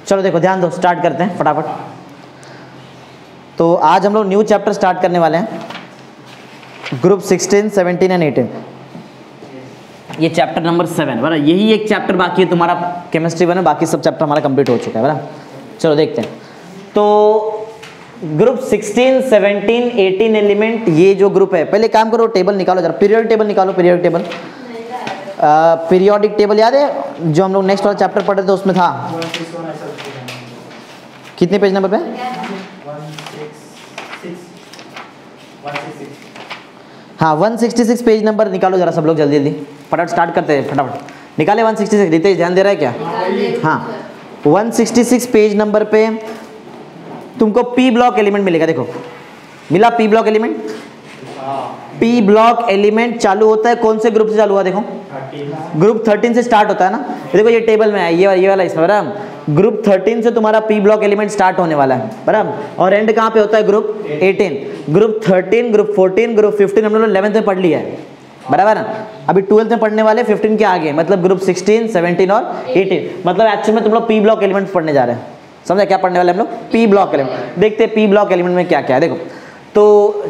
चलो देखो ध्यान दो, स्टार्ट करते हैं फटाफट। तो आज हम लोग न्यू चैप्टर स्टार्ट करने वाले हैं, ग्रुप 16, 17 एंड 18। ये चैप्टर नंबर 7 बराबर। यही एक चैप्टर बाकी है तुम्हारा केमिस्ट्री में, बाकी सब चैप्टर हमारा कंप्लीट हो चुका है बराबर। चलो देखते हैं। तो ग्रुप 16, 17, 18 एलिमेंट, ये जो ग्रुप है, पहले काम करो टेबल निकालो जरा, पीरियडिक टेबल निकालो। पीरियडिक टेबल, पीरियोडिक टेबल याद है जो हम लोग नेक्स्ट वाला चैप्टर पढ़े थे उसमें था। कितने पेज नंबर पे? 166। हाँ 166 पेज नंबर निकालो जरा सब लोग, जल्दी जल्दी फटाफट स्टार्ट करते हैं। फटाफट निकाले 166। रितेश ध्यान दे रहा है क्या? हाँ 166 पेज नंबर पे तुमको पी ब्लॉक एलिमेंट मिलेगा। देखो मिला P block element. P block element चालू होता है कौन से ग्रुप से चालू हुआ? देखो ग्रुप 13 से स्टार्ट होता है ना। देखो ये टेबल में है, ये वाला इसमें बराबर। ग्रुप 13 से तुम्हारा पी ब्लॉक एलिमेंट स्टार्ट होने वाला है बराबर, और एंड कहाँ पे होता है? ग्रुप 18। ग्रुप 13, ग्रुप 14, ग्रुप 15 हम लोग 11th में पढ़ लिया है बराबर ना। अभी 12th में पढ़ने वाले 15 के आगे, मतलब ग्रुप 16, 17 और 18। मतलब एक्चुअली में तुम लोग पी ब्लॉक एलिमेंट पढ़ने जा रहे हैं। समझा क्या पढ़ने वाले हम लोग? P block element. देखते हैं पी ब्लॉक एलिमेंट में क्या क्या है। देखो तो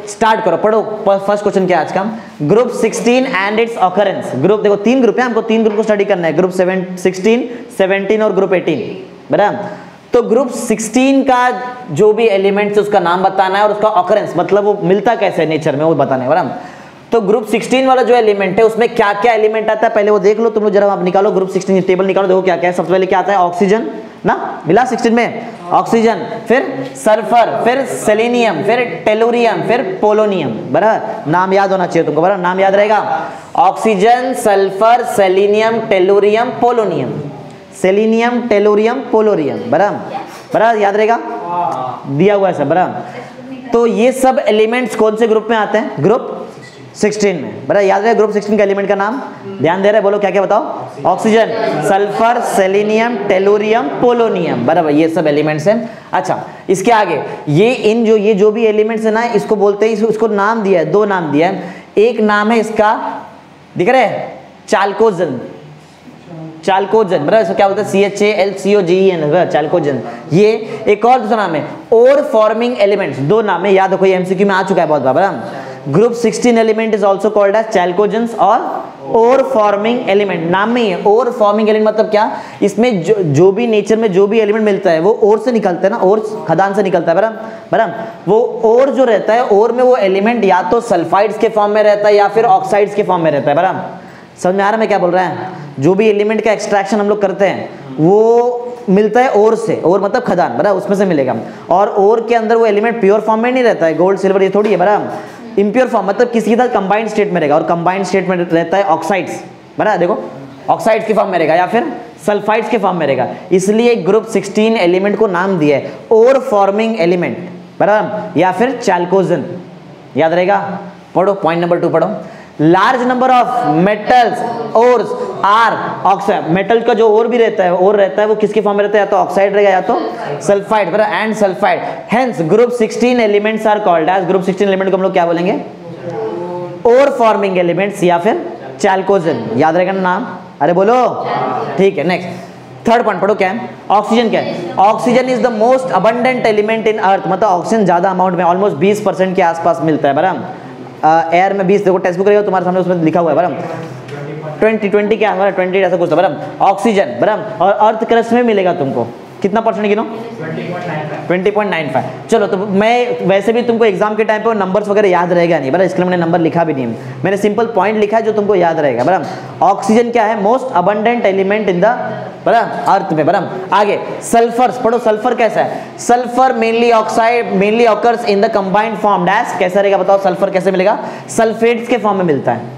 स्टार्ट करो, पढ़ो। फर्स्ट क्वेश्चन क्या है आज का? Group 16 and it's occurrence. Group देखो 3 ग्रुप है, हमको 3 ग्रुप को स्टडी करना है, ग्रुप 16, 17 और ग्रुप 18 बराबर। तो ग्रुप 16 का जो भी एलिमेंट्स है उसका नाम बताना है, और उसका ऑकरेंस मतलब वो मिलता कैसे है नेचर में वो बताना है बराबर। तो ग्रुप 16 वाला जो एलिमेंट है उसमें क्या क्या एलिमेंट आता है पहले वो देख लो तुम लोग जरा। आप निकालो ग्रुप 16 टेबल निकालो, देखो क्या क्या है। सबसे पहले क्या आता है? ऑक्सीजन ना, मिला 16 में ऑक्सीजन, फिर सल्फर, फिर सेलेनियम, फिर टेलुरियम, फिर पोलोनियम बराबर। नाम याद होना चाहिए तुमको बराबर, नाम याद रहेगा। Oxygen, sulphur, selenium, tellurium, polonium. Selenium, tellurium, polonium बराबर बराबर, याद रहेगा, दिया हुआ है सब बराबर। तो ये सब एलिमेंट्स कौन से ग्रुप में आते हैं? ग्रुप 16 में बराबर। याद रहे ग्रुप 16 का एलिमेंट का नाम, ध्यान दे रहे, बोलो क्या क्या बताओ? Oxygen, sulphur, selenium, tellurium, polonium बराबर, ये सब एलिमेंट्स हैं। अच्छा इसके आगे ये जो भी एलिमेंट्स है ना, इसको बोलते हैं, इसको नाम दिया है, 2 नाम दिया है। एक नाम है इसका, दिख रहे हैं, चाल्कोजन। चाल्कोजन बराबर, इसको क्या बोलते हैं? CHALCOGEN चाल्कोजन। ये एक और दूसरा नाम है ओर फॉर्मिंग एलिमेंट्स। 2 नाम है, याद रखो, ये MCQ में आ चुका है बहुत बार बराबर। Group 16 element is also called as chalcogens और ओर फॉर्मिंग एलिमेंट। नाम में ही है ओर फॉर्मिंग एलिमेंट, मतलब क्या? इसमें जो भी नेचर में जो भी एलिमेंट मिलता है वो ओर से निकलता है ना, ओर खदान से निकलता है बराबर। वो ओर जो रहता है, ओर में वो एलिमेंट या तो सल्फाइड्स के फॉर्म में रहता है या फिर ऑक्साइड्स के फॉर्म में रहता है बराबर। समझ में आ रहा है मैं क्या बोल रहा है? जो भी एलिमेंट का एक्सट्रैक्शन हम लोग करते हैं वो मिलता है ओर से, ओर मतलब खदान बराबर, उसमें से मिलेगा। और ओर के अंदर वो एलिमेंट प्योर फॉर्म में नहीं रहता है, गोल्ड सिल्वर ये थोड़ी है बराबर। इम्प्योर फॉर्म मतलब किसी के साथ कंबाइंड स्टेट में रहेगा, और कंबाइंड स्टेट में रहता है ऑक्साइड्स बराबर। देखो ऑक्साइड्स के फॉर्म में रहेगा या फिर सल्फाइड्स के फॉर्म में रहेगा, इसलिए ग्रुप 16 एलिमेंट को नाम दिया है ओर फॉर्मिंग एलिमेंट बराबर, या फिर चाल्कोजन। याद रहेगा, पढ़ो पॉइंट नंबर 2 पढ़ो। Large number of metals ores are oxide. Metal का जो ओर भी रहता है, ओर रहता है, वो किसके फॉर्म में रहता है? या तो ऑक्साइड रहेगा या तो सल्फाइड बराबर, and sulphide. Hence group 16 elements are called as, group 16 element को हम लोग क्या बोलेंगे? ओर फॉर्मिंग एलिमेंट्स या फिर चाल्कोजन। याद रहेगा ना नाम? अरे बोलो, ठीक है। नेक्स्ट थर्ड पॉइंट पढ़ो, क्या है? ऑक्सीजन क्या है? Oxygen is the most abundant element in earth, मतलब ऑक्सीजन ज्यादा अमाउंट में, ऑलमोस्ट 20% के आसपास मिलता है बराबर। एयर में 20, देखो टेक्स्ट बुक रहेगा तुम्हारे सामने, उसमें लिखा हुआ है बराबर। 20 क्या है? 20 ऐसा कुछ बराबर, ऑक्सीजन बराबर। और अर्थ क्रस्ट में मिलेगा तुमको कितना परसेंट गिनो? 20.95। चलो तो मैं वैसे भी तुमको एग्जाम के टाइम पे नंबर्स वगैरह याद रहेगा नहीं बराबर, इसके लिए मैंने नंबर लिखा भी नहीं, मैंने सिंपल पॉइंट लिखा है जो तुमको याद रहेगा बराबर। ऑक्सीजन क्या है? Most abundant element in the बराबर अर्थ में बराबर। आगे सल्फर पढ़ो, सल्फर कैसा है? Sulphur mainly oxide, mainly occurs in the combined form dash. कैसा रहेगा बताओ? सल्फर कैसे मिलेगा? सल्फेट्स के फॉर्म में मिलता है।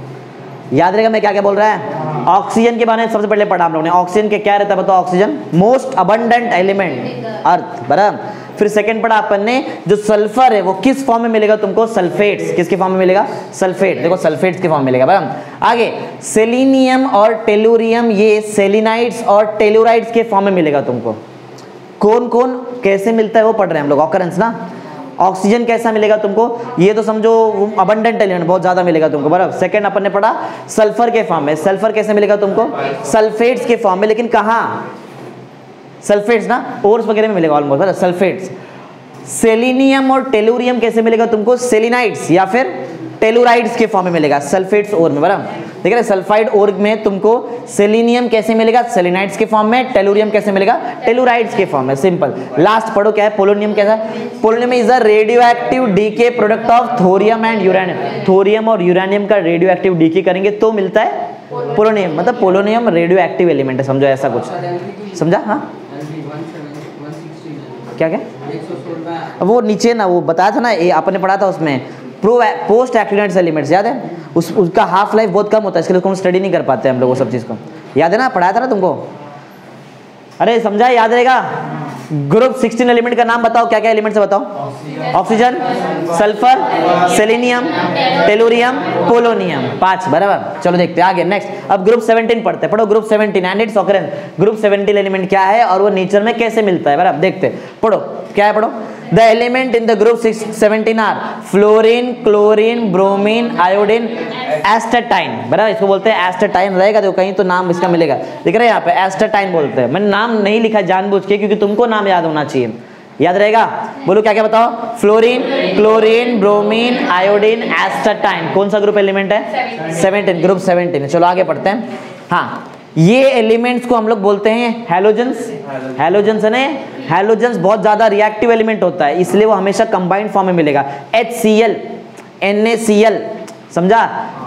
याद रहेगा मैं क्या क्या बोल रहा है? ऑक्सीजन के बारे में सबसे पहले पढ़ा हम लोगों ने। ऑक्सीजन के क्या रहता है बताओ? ऑक्सीजन मोस्ट अबंडेंट एलिमेंट अर्थ बराबर। फिर सेकंड पढ़ा अपन ने, जो सल्फर है वो किस फॉर्म में मिलेगा तुमको? सल्फेट्स। किसके फॉर्म में मिलेगा? सल्फेट। देखो सल्फेट्स के फॉर्म में मिलेगा बराबर। आगे सेलेनियम और टेलुरियम, ये सेलिनाइड्स और टेलुराइड्स के फॉर्म में मिलेगा तुमको। कौन कौन कैसे मिलता है वो पढ़ रहे हैं हम लोग, ऑकरेंस ना। ऑक्सीजन कैसा मिलेगा तुमको? ये तो समझो अबंडेंट एलिमेंट, बहुत ज्यादा मिलेगा तुमको बराबर। सेकंड अपन ने पढ़ा सल्फर के फॉर्म में। सल्फर कैसे मिलेगा तुमको? सल्फेट्स के फॉर्म में, लेकिन कहाँ? सल्फेट्स ना, ओर्स वगैरह में मिलेगा ऑलमोस्ट, बराबर, सल्फेट्स। सेलिनियम और टेलुरियम कैसे मिलेगा तुमको? सेलिनाइट्स या फिर टेलुराइड्स के फॉर्म में मिलेगा, सल्फेट्स ओर में, बराबर। ठीक है, सल्फाइड ओर में तुमको सेलिनियम कैसे मिलेगा? सेलिनाइट्स के फॉर्म में। टेलुरियम कैसे मिलेगा? टेलुराइड्स के फॉर्म में, सिंपल। लास्ट पढ़ो क्या है? पोलोनियम कैसा? Polonium is a radio active decay product of thorium and uranium. Thorium और यूरेनियम का रेडियो एक्टिव डीके करेंगे तो मिलता है पोलोनियम, मतलब पोलोनियम रेडियो एक्टिव एलिमेंट है, समझो ऐसा कुछ, समझा? हाँ, क्या क्या? वो नीचे ना, वो बताया था ना, ये आपने पढ़ा था उसमें, पोस्ट एक्टिवेटेड एलिमेंट्स, याद है? उसका हाफ लाइफ बहुत कम होता है, इसके लिए उसको हम स्टडी नहीं कर पाते हम लोग वो सब चीज़ को, याद है ना? पढ़ाया था ना तुमको, अरे समझा, याद रहेगा? ग्रुप 16 एलिमेंट का नाम बताओ, क्या क्या एलिमेंट्स है बताओ? Oxygen, sulphur, selenium, tellurium, polonium, 5, बराबर। चलो देखते हैं आगे, नेक्स्ट। अब ग्रुप 17 पढ़ते हैं, पढ़ो group 17 and it's occurrence. Group 17 element क्या है और वो नेचर में कैसे मिलता है, बराबर, देखते हैं। पढ़ो, क्या है? पढ़ो। The element in the group 17 are fluorine, chlorine, bromine, iodine, astatine, बराबर। इसको बोलते हैं एस्टेटाइन, रहेगा तो कहीं तो नाम इसका मिलेगा, दिख रहा है यहाँ पे, एस्टेटाइन बोलते हैं। मैंने नाम नहीं लिखा जानबूझ के क्योंकि तुमको नाम याद होना चाहिए, याद रहेगा? बोलो क्या क्या बताओ? Fluorine, chlorine, bromine, iodine, astatine. कौन सा ग्रुप एलिमेंट है? 17, ग्रुप 17। चलो आगे पढ़ते हैं। हाँ, ये एलिमेंट्स को हम लोग बोलते हैं हैलोजेंस। हैलोजेंस है ना, हैलोजेंस बहुत ज्यादा रिएक्टिव एलिमेंट होता है, इसलिए वो हमेशा कंबाइंड फॉर्म में मिलेगा, HCl, NaCl, समझा?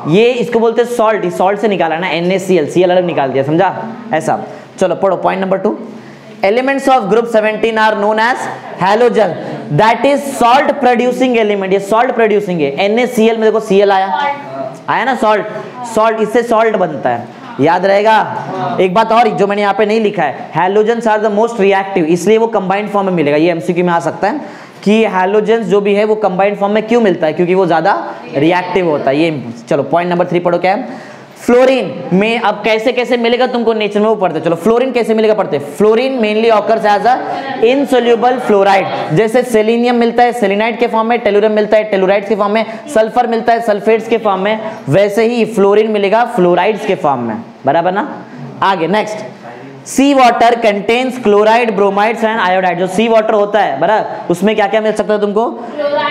ये इसको बोलते हैं सॉल्ट, इस सॉल्ट से निकाला ना, NaCl, Cl अलग निकाल दिया, समझा? ऐसा। चलो पढ़ो point number 2। Elements of group 17 are known as halogen, that is salt producing element. ये सॉल्ट प्रोड्यूसिंग है। NaCl में देखो Cl आया ना, सॉल्ट, सॉल्ट, इससे सॉल्ट बनता है, याद रहेगा? एक बात और जो मैंने यहाँ पे नहीं लिखा है, halogens are the most reactive, इसलिए वो कंबाइंड फॉर्म में मिलेगा। ये एमसीक्यू में आ सकता है कि हैलोजेंस जो भी है वो कंबाइंड फॉर्म में क्यों मिलता है, क्योंकि वो ज्यादा रिएक्टिव होता है। ये चलो पॉइंट नंबर 3 पढ़ो, क्या है? फ्लोरीन में अब कैसे कैसे मिलेगा तुमको नेचर में, वो पढ़ते। चलो फ्लोरीन कैसे मिलेगा पढ़ते। Fluorine mainly occurs as a insoluble fluoride, जैसे सेलेनियम मिलता है सेलेनाइड के फॉर्म में, टेलुरियम मिलता है टेलुराइड्स के फॉर्म में, सल्फर मिलता है सल्फेट्स के फॉर्म में, वैसे ही फ्लोरीन मिलेगा फ्लोराइड्स के फॉर्म में, बराबर ना? आगे next. Sea water contains chloride, bromides and iodide. जो सी वाटर होता है, बराबर, उसमें क्या क्या मिल सकता है तुमको?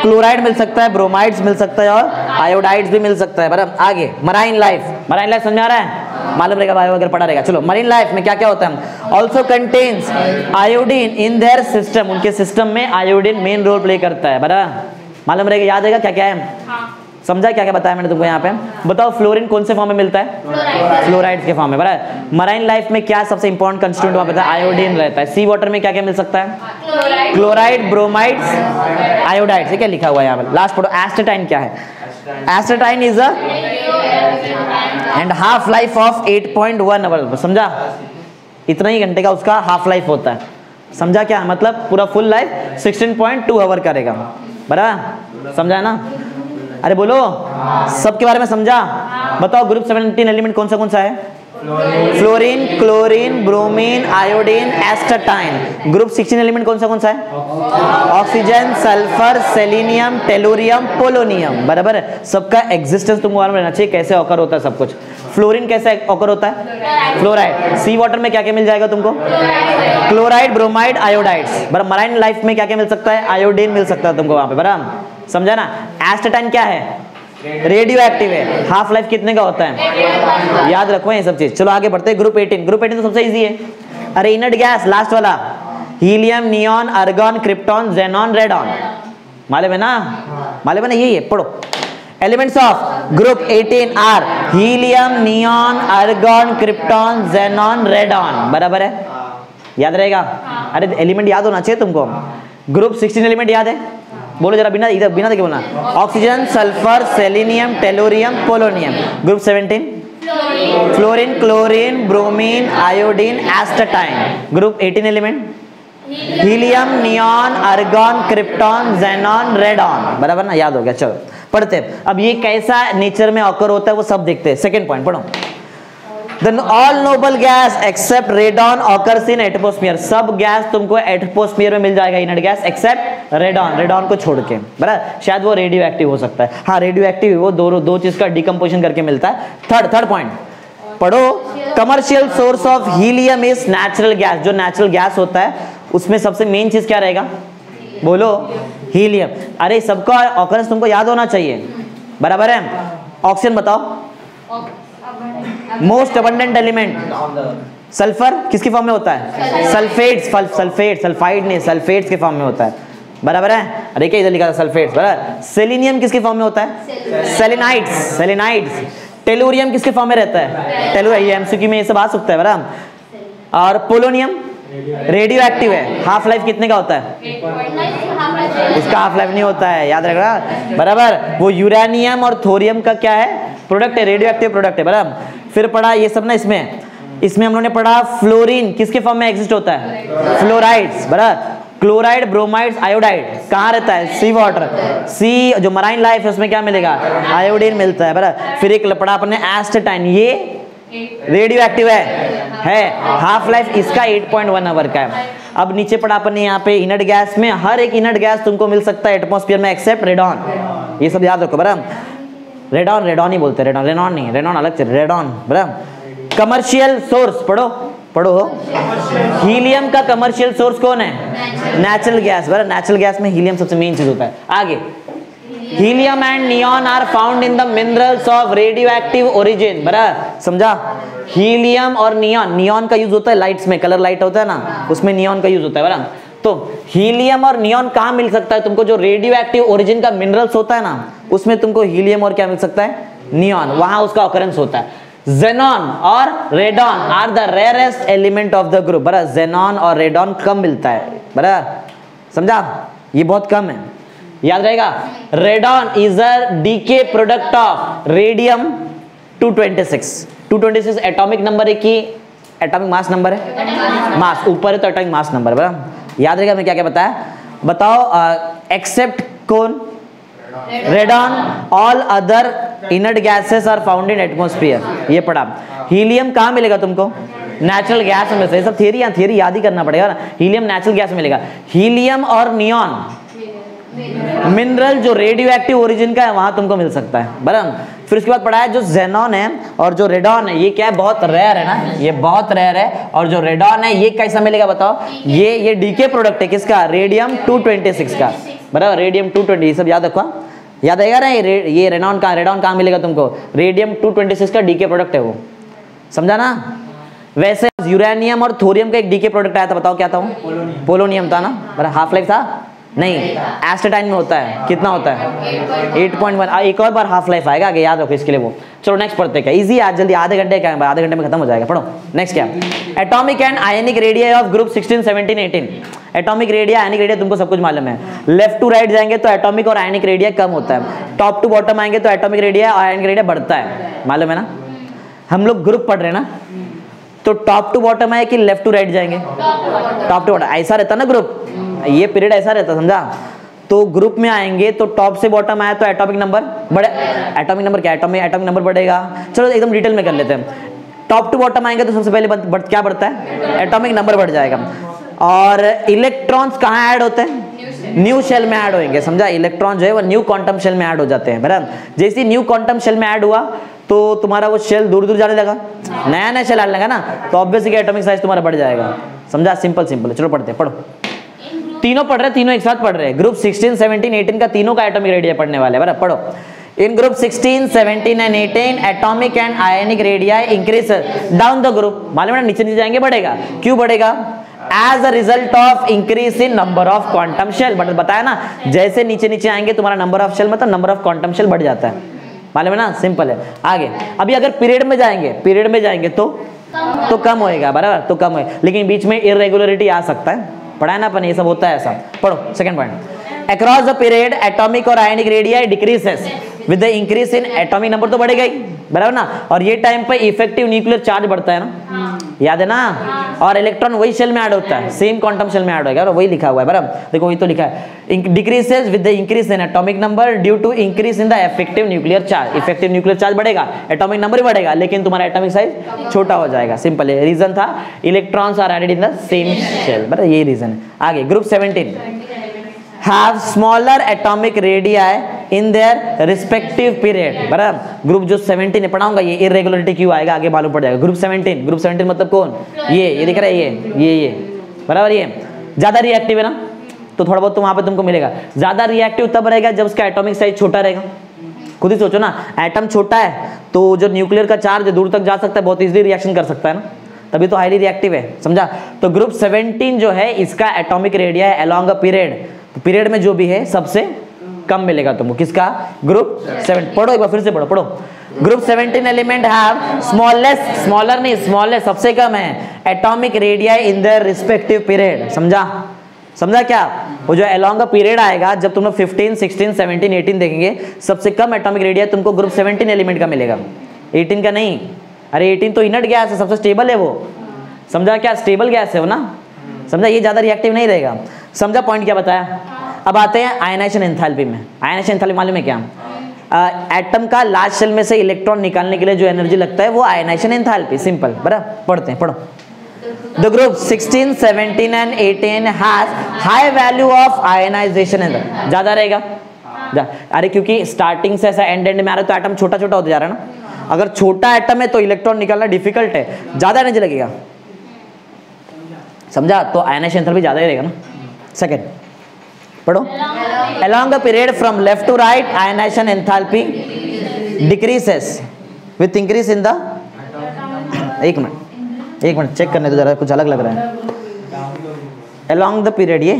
क्लोराइड मिल सकता है, ब्रोमाइड्स मिल सकता है और आयोडाइड्स भी मिल सकता है, बराबर। आगे मराइन लाइफ, मराइन लाइफ समझ में आ रहा है? मालूम रहेगा, बायो वगैरह पढ़ा रहेगा। चलो मरीन लाइफ में क्या क्या होता है? Also contains iodine in their system, उनके सिस्टम में आयोडीन मेन रोल प्ले करता है, बराबर। मालूम रहेगा, याद रहेगा क्या क्या है? समझा क्या क्या बताया मैंने तुमको यहाँ पे? बताओ फ्लोरीन कौन से फॉर्म में मिलता है? फ्लोराइड के फॉर्म में, बराबर। मराइन लाइफ में क्या सबसे इंपॉर्टेंट कंस्टिट्यूएंट वहां पे आयोडीन रहता है। सी वाटर में क्या क्या मिल सकता है? Chloride, bromides, iodide. क्या लिखा हुआ है यहाँ पे? लास्ट पढ़ो, एस्टेटाइन क्या है? Astatine is a and half life of 8.1 hour, समझा? इतना ही घंटे का उसका हाफ लाइफ होता है, समझा? क्या मतलब पूरा फुल लाइफ 16.2 आवर करेगा, बराबर, समझा है ना? अरे बोलो, सबके बारे में समझा? बताओ ग्रुप 17 एलिमेंट कौन सा है? Fluorine, chlorine, bromine, iodine, astatine. Group 16 element कौन सा है? Oxygen, sulphur, selenium, tellurium, polonium, बराबर है। सबका एग्जिस्टेंस तुमको मालूम रहना चाहिए, कैसे ऑकर होता है सब कुछ। फ्लोरीन कैसे ऑकर होता है? फ्लोराइड। सी वाटर में क्या क्या मिल जाएगा तुमको? क्लोराइड, ब्रोमाइड, आयोडाइड्स, बराबर। मराइन लाइफ में क्या क्या मिल सकता है? आयोडीन मिल सकता है तुमको वहां पे, बराबर, समझा ना? एस्टेटाइन क्या है? रेडियो एक्टिव है। हाफ लाइफ कितने का होता है? याद रखो ये सब चीज। चलो आगे बढ़ते हैं। ग्रुप 18, ग्रुप 18 तो सबसे इजी है। अरे इनर्ट गैस लास्ट वाला, helium, neon, argon, krypton, xenon, radon, मालूम है ना? मालूम है ना? यही है, पढ़ो। Elements of group 18 are helium, neon, argon, krypton, xenon, radon, बराबर है, याद रहेगा? अरे एलिमेंट याद होना चाहिए तुमको। ग्रुप 16 एलिमेंट याद है? बोलो जरा, बिना इधर बिना देखे बोलना। Oxygen, sulphur, selenium, tellurium, polonium. Group 17 fluorine, chlorine, bromine, iodine, astatine. Group 18 element helium, neon, argon, krypton, xenon, radon, बराबर ना? याद हो गया। चलो पढ़ते हैं। अब ये कैसा नेचर में ऑकर होता है वो सब देखते हैं। सेकंड पॉइंट पढ़ो। Then all noble gas except radon occurs in atmosphere। सब गैस तुमको एटमॉस्फेयर में मिल जाएगा, inert gas, except radon, radon को छोड़ के, बराबर। शायद वो रेडियो एक्टिव हो सकता है, हाँ रेडियो एक्टिव वो दो चीज का डिकम्पोजिशन करके मिलता है। थर्ड पॉइंट, पढ़ो। Commercial source of helium is natural gas. जो नेचुरल गैस होता है उसमें सबसे मेन चीज क्या रहेगा, बोलो, हीलियम। अरे सबका ऑकरेंस तुमको याद होना चाहिए, बराबर है। ऑक्सीजन बताओ, मोस्ट अबंडेंट एलिमेंट। सल्फर किसके फॉर्म में होता है, सल्फेट्स, सल्फाइड नहीं, सल्फेट्स के फॉर्म में होता है, बराबर है। अरे क्या इधर लिखा था, सल्फेट्स, बराबर। सेलेनियम किसके फॉर्म में होता है, सेलेनाइड्स। टेलुरियम किसके फॉर्म में रहता है, टेलुरियम। ये एमसीक्यू में ये सब आ सकता है, बराबर। और पोलोनियम रेडियो एक्टिव है, हाफ लाइफ कितने का होता है, इसका हाफ लाइफ नहीं होता है, याद रखना, बराबर। वो यूरेनियम और थोरियम का क्या है, प्रोडक्ट है, रेडियो एक्टिव प्रोडक्ट है, बराबर। फिर पढ़ा ये सब ना, इसमें हम लोगों ने पढ़ा फ्लोरीन किसके फॉर्म में एग्जिस्ट होता है, फ्लोराइड्स, बराबर। क्लोराइड, ब्रोमाइड्स, आयोडाइड कहाँ रहता है, सी वाटर। सी जो मराइन लाइफ है उसमें क्या मिलेगा, आयोडीन मिलता है, बराबर। फिर एक पढ़ा अपने एस्टेटाइन, ये रेडियो एक्टिव है, हाफ लाइफ इसका 8.1 आवर का है। अब नीचे पढ़ा अपने यहाँ पे इनर्ट गैस में, हर एक इनर्ट गैस तुमको मिल सकता है एटमॉस्फेयर में एक्सेप्ट रेडॉन। ये सब याद रखो, बराबर। रेडॉन ही बोलते हैं, रेनॉन नहीं, रेनॉन अलग से, रेडॉन, बराबर। कमर्शियल सोर्स पढ़ो। हीलियम का कमर्शियल सोर्स कौन है, नेचुरल गैस, बराबर। नेचुरल गैस में हीलियम सबसे मेन चीज होता है। आगे, helium and neon are found in the minerals of radio active origin, बराबर, समझा। हीलियम और नियॉन का यूज होता है लाइट्स में, कलर लाइट होता है ना, उसमें नियॉन का यूज होता है, बराबर। तो हीलियम और नियॉन कहाँ मिल सकता है तुमको, जो रेडियो एक्टिव ओरिजिन का मिनरल्स होता है ना, उसमें तुमको हीलियम और क्या मिल सकता है, नियॉन, वहां उसका ऑकरेंस होता है। जेनॉन और radon are the rarest element of the group, बराबर। जेनॉन और रेडॉन कम मिलता है, बराबर, समझा, ये बहुत कम है, याद रहेगा। Radon is a decay product of radium 226 atomic number है कि एटॉमिक मास नंबर है, मास ऊपर है तो एटॉमिक मास नंबर, बराबर। याद रहेगा मैं क्या क्या बताया, बताओ। एक्सेप्ट कौन, radon, all other inert gases are found in atmosphere, ये पढ़ा। हीलियम कहाँ मिलेगा तुमको, नेचुरल गैस में से, ये सब थियरी याद ही करना पड़ेगा ना। हीलियम नेचुरल गैस मिलेगा। हीलियम और नियॉन मिनरल जो रेडियो एक्टिव ओरिजिन का है वहां तुमको मिल सकता है, बराबर। फिर उसके बाद पढ़ा है जो जेनॉन है और जो रेडॉन है, ये क्या है, बहुत रेयर है ना, ये बहुत रेयर है। और जो रेडॉन है ये कैसा मिलेगा बताओ, ये डीके प्रोडक्ट है किसका, रेडियम 226 का, बराबर। रेडियम 220, ये सब याद रखो, याद आएगा ना। ये रेडॉन कहाँ मिलेगा तुमको, रेडियम 226 का डीके प्रोडक्ट है वो, समझा ना। वैसे यूरेनियम और थोरियम का एक डीके प्रोडक्ट आया था, बताओ क्या था वो, पोलोनियम था ना, बराबर। हाफ लाइफ था नहीं, एस्टेटाइन में होता है, कितना होता है, 8.1। एक और बार हाफ लाइफ आएगा आगे, याद रखो इसके लिए वो। चलो नेक्स्ट पढ़ते क्या, इजी आज, जल्दी, आधे घंटे का है, आधे घंटे में खत्म हो जाएगा, पढ़ो। नेक्स्ट क्या, atomic and ionic radii of group 16, 17, 18। Atomic radii, ionic radii तुमको सब कुछ मालूम है। लेफ्ट टू राइट जाएंगे तो एटॉमिक और आयनिक रेडिया कम होता है, टॉप टू बॉटम आएंगे तो एटॉमिक रेडिया और आयनिक रेडिया बढ़ता है, मालूम है ना। हम लोग ग्रुप पढ़ रहे हैं ना, तो टॉप टू बॉटम आए कि लेफ्ट टू राइट जाएंगे, टॉप टू बॉटम, ऐसा रहता ना ग्रुप, ये पीरियड ऐसा रहता, समझा। तो ग्रुप में आएंगे तो टॉप से बॉटम आया तो एटॉमिक नंबर बढ़े, एटॉमिक नंबर क्या, एटॉमिक नंबर बढ़ेगा। चलो एकदम डिटेल में कर लेते हैं। टॉप टू बॉटम आएंगे तो सबसे पहले क्या बढ़ता है, एटॉमिक नंबर बढ़ जाएगा। और इलेक्ट्रॉन्स कहाँ ऐड होते हैं, न्यू शेल में ऐड होंगे, समझा। इलेक्ट्रॉन जो है वो न्यू क्वांटम शेल में ऐड हो जाते हैं, बराबर। जैसे न्यू क्वांटम शेल में ऐड हुआ तो तुम्हारा वो शेल दूर दूर जाने लगा, नया शेल आने लगा ना, तो ऑब्वियसली एटॉमिक साइज तुम्हारा बढ़ जाएगा, समझा। सिंपल है। चलो पढ़ते, पढ़ो। तीनों पढ़ रहे, तीनों एक साथ पढ़ रहे हैं। ग्रुप 16, 17, 18 का तीनों का एटॉमिक रेडिया पढ़ने वाले हैं, बराबर। पढ़ो। In group 16, 17 and 18 atomic and ionic radii increase down the group, मालूम है ना, नीचे जाएंगे बढ़ेगा। क्यों बढ़ेगा, as a result of increase in number of quantum shell. But बताया ना, जैसे नीचे आएंगे तुम्हारा नंबर ऑफ शेल मतलब नंबर ऑफ क्वांटम शेल बढ़ जाता है, मालूम है ना, सिंपल है। आगे अभी अगर पीरियड में जाएंगे तो कम होएगा, बराबर, तो कम होएगा, लेकिन बीच में इरेगुलरिटी आ सकता है, पढ़ा है ना अपन, ये सब होता है ऐसा। पढ़ो second point. Across the period atomic और ionic radii decreases with the increase in atomic number, तो बढ़ेगा ही, बराबर ना। और ये टाइम पे इफेक्टिव न्यूक्लियर चार्ज बढ़ता है ना, याद है ना। और इलेक्ट्रॉन वही शेल में ऐड होता है, सेम क्वांटम शेल में ऐड होगा, वही लिखा हुआ है, बराबर। देखो वही तो लिखा है, decreases with the increase in atomic number due to increase in the effective nuclear charge. Effective nuclear charge बढ़ेगा, एटॉमिक नंबर भी बढ़ेगा, लेकिन तुम्हारा एटॉमिक साइज छोटा हो जाएगा, सिंपल है। रीजन था electrons are added in the same shell, बराबर, यही रीजन है। आगे group 17 have smaller atomic radii in their respective period, बराबर। ग्रुप जो 17 पढ़ाऊंगा ये इरेगुलरिटी क्यों आएगा आगे मालूम पड़ जाएगा। ग्रुप 17 मतलब कौन, ये दिख रहा है, ये बराबर, ये ज्यादा रिएक्टिव है ना, तो थोड़ा बहुत तो वहां पे तुमको मिलेगा। ज्यादा रिएक्टिव तब रहेगा जब उसका एटॉमिक साइज छोटा रहेगा। खुद ही सोचो ना, एटम छोटा है तो जो न्यूक्लियर का चार्ज दूर तक जा सकता है, बहुत इजीली रिएक्शन कर सकता है ना, तभी तो हाईली रिएक्टिव है, समझा। तो ग्रुप 17 जो है इसका एटॉमिक रेडिया है अलोंग अ पीरियड में जो भी है सबसे कम मिलेगा तुमको, किसका, ग्रुप 7। पढ़ो एक बार फिर से पढ़ो। ग्रुप 17 एलिमेंट हैव स्मॉलर नहीं, स्मॉलेस्ट सबसे कम है atomic radii in their respective period, समझा क्या। वो जो अलोंग अ पीरियड आएगा जब तुम लोग 15, 16, 17, 18 देखेंगे, सबसे कम एटॉमिक रेडिया तुमको ग्रुप 17 एलिमेंट का मिलेगा, 18 का नहीं। अरे 18 तो इनर्ट गैस है, सबसे स्टेबल है वो, समझा क्या, स्टेबल गैस है वो ना, समझा, ये ज्यादा रिएक्टिव नहीं रहेगा, समझा पॉइंट क्या बताया। अब आते हैं आयनाइजेशन एंथैल्पी में। आयनाइजेशन एंथैल्पी मालूम है क्या, एटम का लार्ज शेल में से इलेक्ट्रॉन निकालने के लिए जो एनर्जी लगता है वो आयनाइजेशन एंथैल्पी, सिंपल, बराबर। पढ़ते हैं, पढ़ो। The group 16, 17 and 18 has high value of ionization energy, ज्यादा रहेगा। अरे क्योंकि स्टार्टिंग से ऐसा एंड में आ रहा है तो एटम छोटा छोटा होता जा रहा है ना, अगर छोटा एटम है तो इलेक्ट्रॉन निकालना डिफिकल्ट है, ज्यादा एनर्जी लगेगा, समझा, तो आयनाइजेशन एंथैल्पी ज्यादा ही रहेगा ना। सेकंड पढ़ो। Along the period from left to right, ionization enthalpy decreases with increase in the, एक मिनट चेक करने दो जरा, कुछ अलग लग रहा है। Along the period ये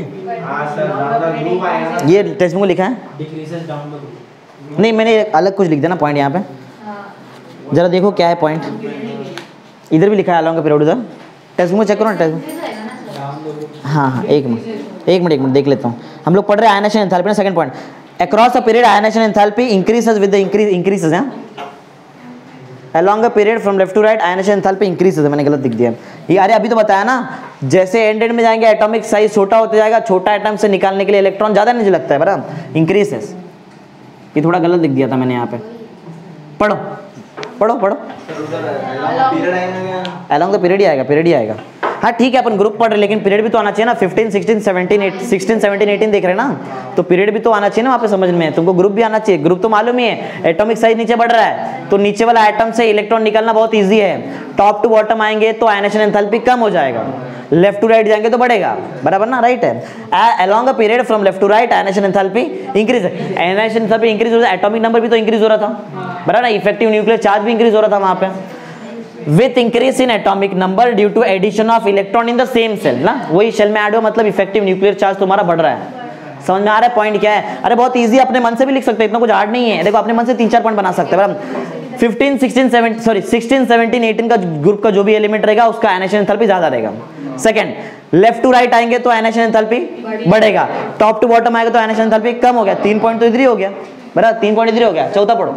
टेक्स्ट बुक में लिखा है, नहीं मैंने अलग कुछ लिख दिया ना पॉइंट यहाँ पे, जरा देखो क्या है पॉइंट, इधर भी लिखा है along the period, उधर टेक्स्ट बुक में चेक करो ना, टेक्स्ट बुक। हाँ एक मिनट देख लेता हूँ। हम लोग पढ़ रहे हैं आयनाइजेशन एंथैल्पी ना, second point, across a period ionization enthalpy increases with the increases है, along a period from left to right ionization enthalpy increases, मैंने गलत लिख दिया ये। अरे अभी तो बताया ना, जैसे एंड में जाएंगे एटॉमिक साइज छोटा होता जाएगा, छोटा एटम से निकालने के लिए इलेक्ट्रॉन ज्यादा एनर्जी लगता है, बराबर, इंक्रीजेस। ये थोड़ा गलत लिख दिया था मैंने यहाँ पे, पढ़ो। along the period ही आएगा। हाँ ठीक है, अपन ग्रुप पढ़ रहे लेकिन पीरियड भी तो आना चाहिए ना, 15, 16, 17, 18 देख रहे हैं ना, तो पीरियड भी तो आना चाहिए ना वहाँ पे समझ में, तुमको ग्रुप भी आना चाहिए। ग्रुप तो मालूम ही है, एटॉमिक साइज नीचे बढ़ रहा है तो नीचे वाला एटम से इलेक्ट्रॉन निकालना बहुत ईजी है, टॉप टू बॉटम आएंगे तो आयनाइजेशन एंथैल्पी कम हो जाएगा, लेफ्ट टू राइट जाएंगे तो बढ़ेगा, बराबर ना, राइट है। Along a period from left to right ionization enthalpy increase, ionization enthalpy increase हो रहा है, एटॉमिक नंबर भी तो इंक्रीज हो रहा था, बराबर ना, इफेक्टिव न्यूक्लियर चार्ज भी इंक्रीज हो रहा था वहाँ पे, with increase in atomic number due to addition of electron in the same cell ना, वही शेल में ऐड हुआ मतलब इफेक्टिव न्यूक्लियर चार्ज तुम्हारा बढ़ रहा है, समझ में आ रहा है पॉइंट क्या है। अरे बहुत इजी, अपने मन से भी लिख सकते हैं, इतना कुछ हार्ड नहीं है, देखो अपने मन से 3-4 पॉइंट बना सकते हैं। 16, 17, 18 का ग्रुप का जो भी एलिमेंट रहेगा उसका आयनाइजेशन एंथैल्पी ज्यादा रहेगा। सेकंड, लेफ्ट टू राइट आएंगे तो आयनाइजेशन एंथैल्पी बढ़ेगा, टॉप टू बॉटम आएगा तो आयनाइजेशन एंथैल्पी कम हो गया, 3 पॉइंट तो इधर ही हो गया, बराबर, 3 पॉइंट इधर ही हो गया। चौथा पढ़ो।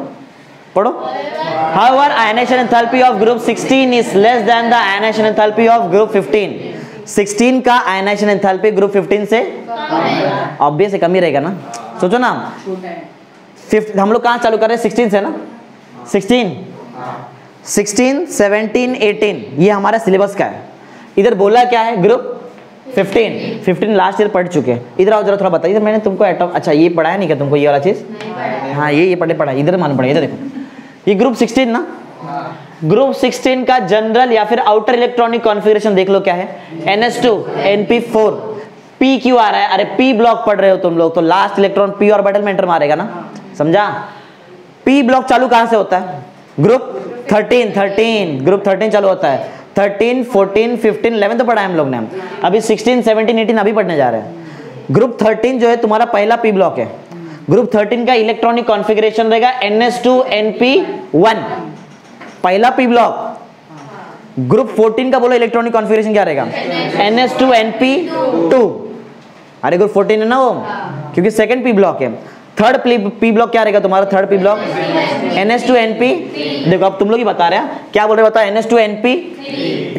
However, ionization enthalpy of group 16 is less than the ionization enthalpy of group 15. 16 का ionization enthalpy group 15 से ऑब्वियस है, कम ही रहेगा ना, सोचो ना। हम लोग कहाँ चालू कर रहे हैं, 16 से ना, 16, 17, 18 ये हमारा सिलेबस का है। इधर बोला क्या है, ग्रुप 15 लास्ट ईयर पढ़ चुके हैं। इधर आओ जरा थोड़ा बताइए, इधर मैंने तुमको एटॉम, अच्छा ये पढ़ाया नहीं क्या तुमको ये वाला चीज, हाँ ये पढ़ा, इधर मालूम पड़ा, इधर देखो ये ग्रुप 16 ना, ग्रुप 16 का जनरल या फिर आउटर इलेक्ट्रॉनिक कॉन्फ़िगरेशन देख लो क्या है, NS2 NP4 P क्यों आ रहा है, अरे P ब्लॉक पढ़ रहे हो तुम लोग तो लास्ट इलेक्ट्रॉन P ऑर्बिटल में एंटर मारेगा ना, समझा। P ब्लॉक चालू कहां से होता है, ग्रुप 13 ग्रुप 13 चालू होता है, 13, 14, 15, 11 तो पढ़ा है हम लोग ने, अभी 16, 17, 18 अभी पढ़ने जा रहे हैं। ग्रुप 13 जो है तुम्हारा पहला P ब्लॉक है, ग्रुप 13 का इलेक्ट्रॉनिक कॉन्फ़िगरेशन रहेगा NS2 NP1 पहला P ब्लॉक। ग्रुप 14 का बोलो इलेक्ट्रॉनिक कॉन्फ़िगरेशन क्या रहेगा, NS2 NP2, अरे ग्रुप 14 है ना वो, क्योंकि सेकंड P ब्लॉक है। थर्ड P ब्लॉक क्या रहेगा तुम्हारा, third P block NS2 NP, देखो अब तुम लोग ही बता रहे हैं क्या बोल रहे, बताओ NS2 NP,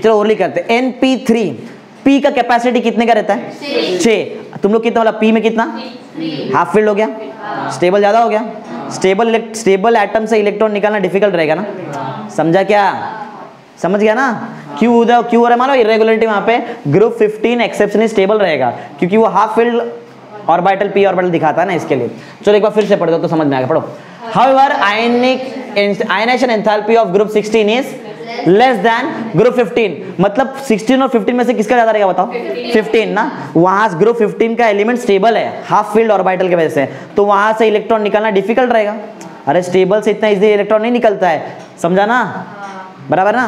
चलो और लिख करते हैं NP3। P का कैपेसिटी कितने का रहता है, 6, तुम लोग कितना वाला P में कितना, हाफ फील्ड हो गया, स्टेबल ज्यादा हो गया, स्टेबल एटम से इलेक्ट्रॉन निकालना डिफिकल्ट रहेगा ना, समझा क्या, समझ गया ना। क्यों हो रहा है, मानो इरेगुलरिटी वहां पे ग्रुप 15 एक्सेप्शनली स्टेबल रहेगा क्योंकि वो half filled orbital p orbital दिखाता है ना, इसके लिए। चलो एक बार फिर से पढ़ दो तो समझ में आएगा, पढ़ो। However ionization enthalpy of group 16 is less than group 15, मतलब 16 और 15 में से किसका ज्यादा रहेगा बताओ? 15 ना। वहां ग्रुप 15 का एलिमेंट स्टेबल है हाफ फील्ड ऑर्बिटल की वजह से, तो वहां से इलेक्ट्रॉन निकालना डिफिकल्ट रहेगा। अरे स्टेबल से इतना इजी इलेक्ट्रॉन नहीं निकलता है, समझा ना? बराबर ना?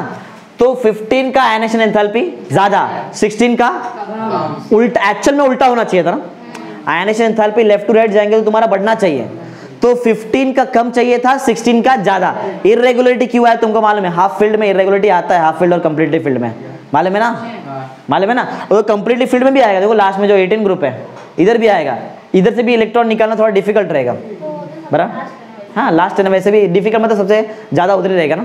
तो 15 का आयनाइजेशन एंथैल्पी ज्यादा, 16 का उल्टा, एक्चुअल में उल्टा होना चाहिए था ना। Ionization enthalpy left to right जाएंगे तो तुम्हारा बढ़ना चाहिए, तो 15 का कम चाहिए था, 16 का ज्यादा। इरेगुलरिटी क्यों है तुमको मालूम है? हाफ फील्ड में इरेगुलरिटी आता है, हाफ फील्ड और कंप्लीटली फील्ड में, मालूम है ना? मालूम है ना? और कंप्लीटली फील्ड में भी आएगा, देखो लास्ट में जो 18 ग्रुप है इधर भी आएगा, इधर से भी इलेक्ट्रॉन निकालना थोड़ा डिफिकल्ट रहेगा, बराबर? हाँ लास्ट में वैसे भी डिफिकल्ट, मतलब सबसे ज्यादा उधर ही रहेगा ना,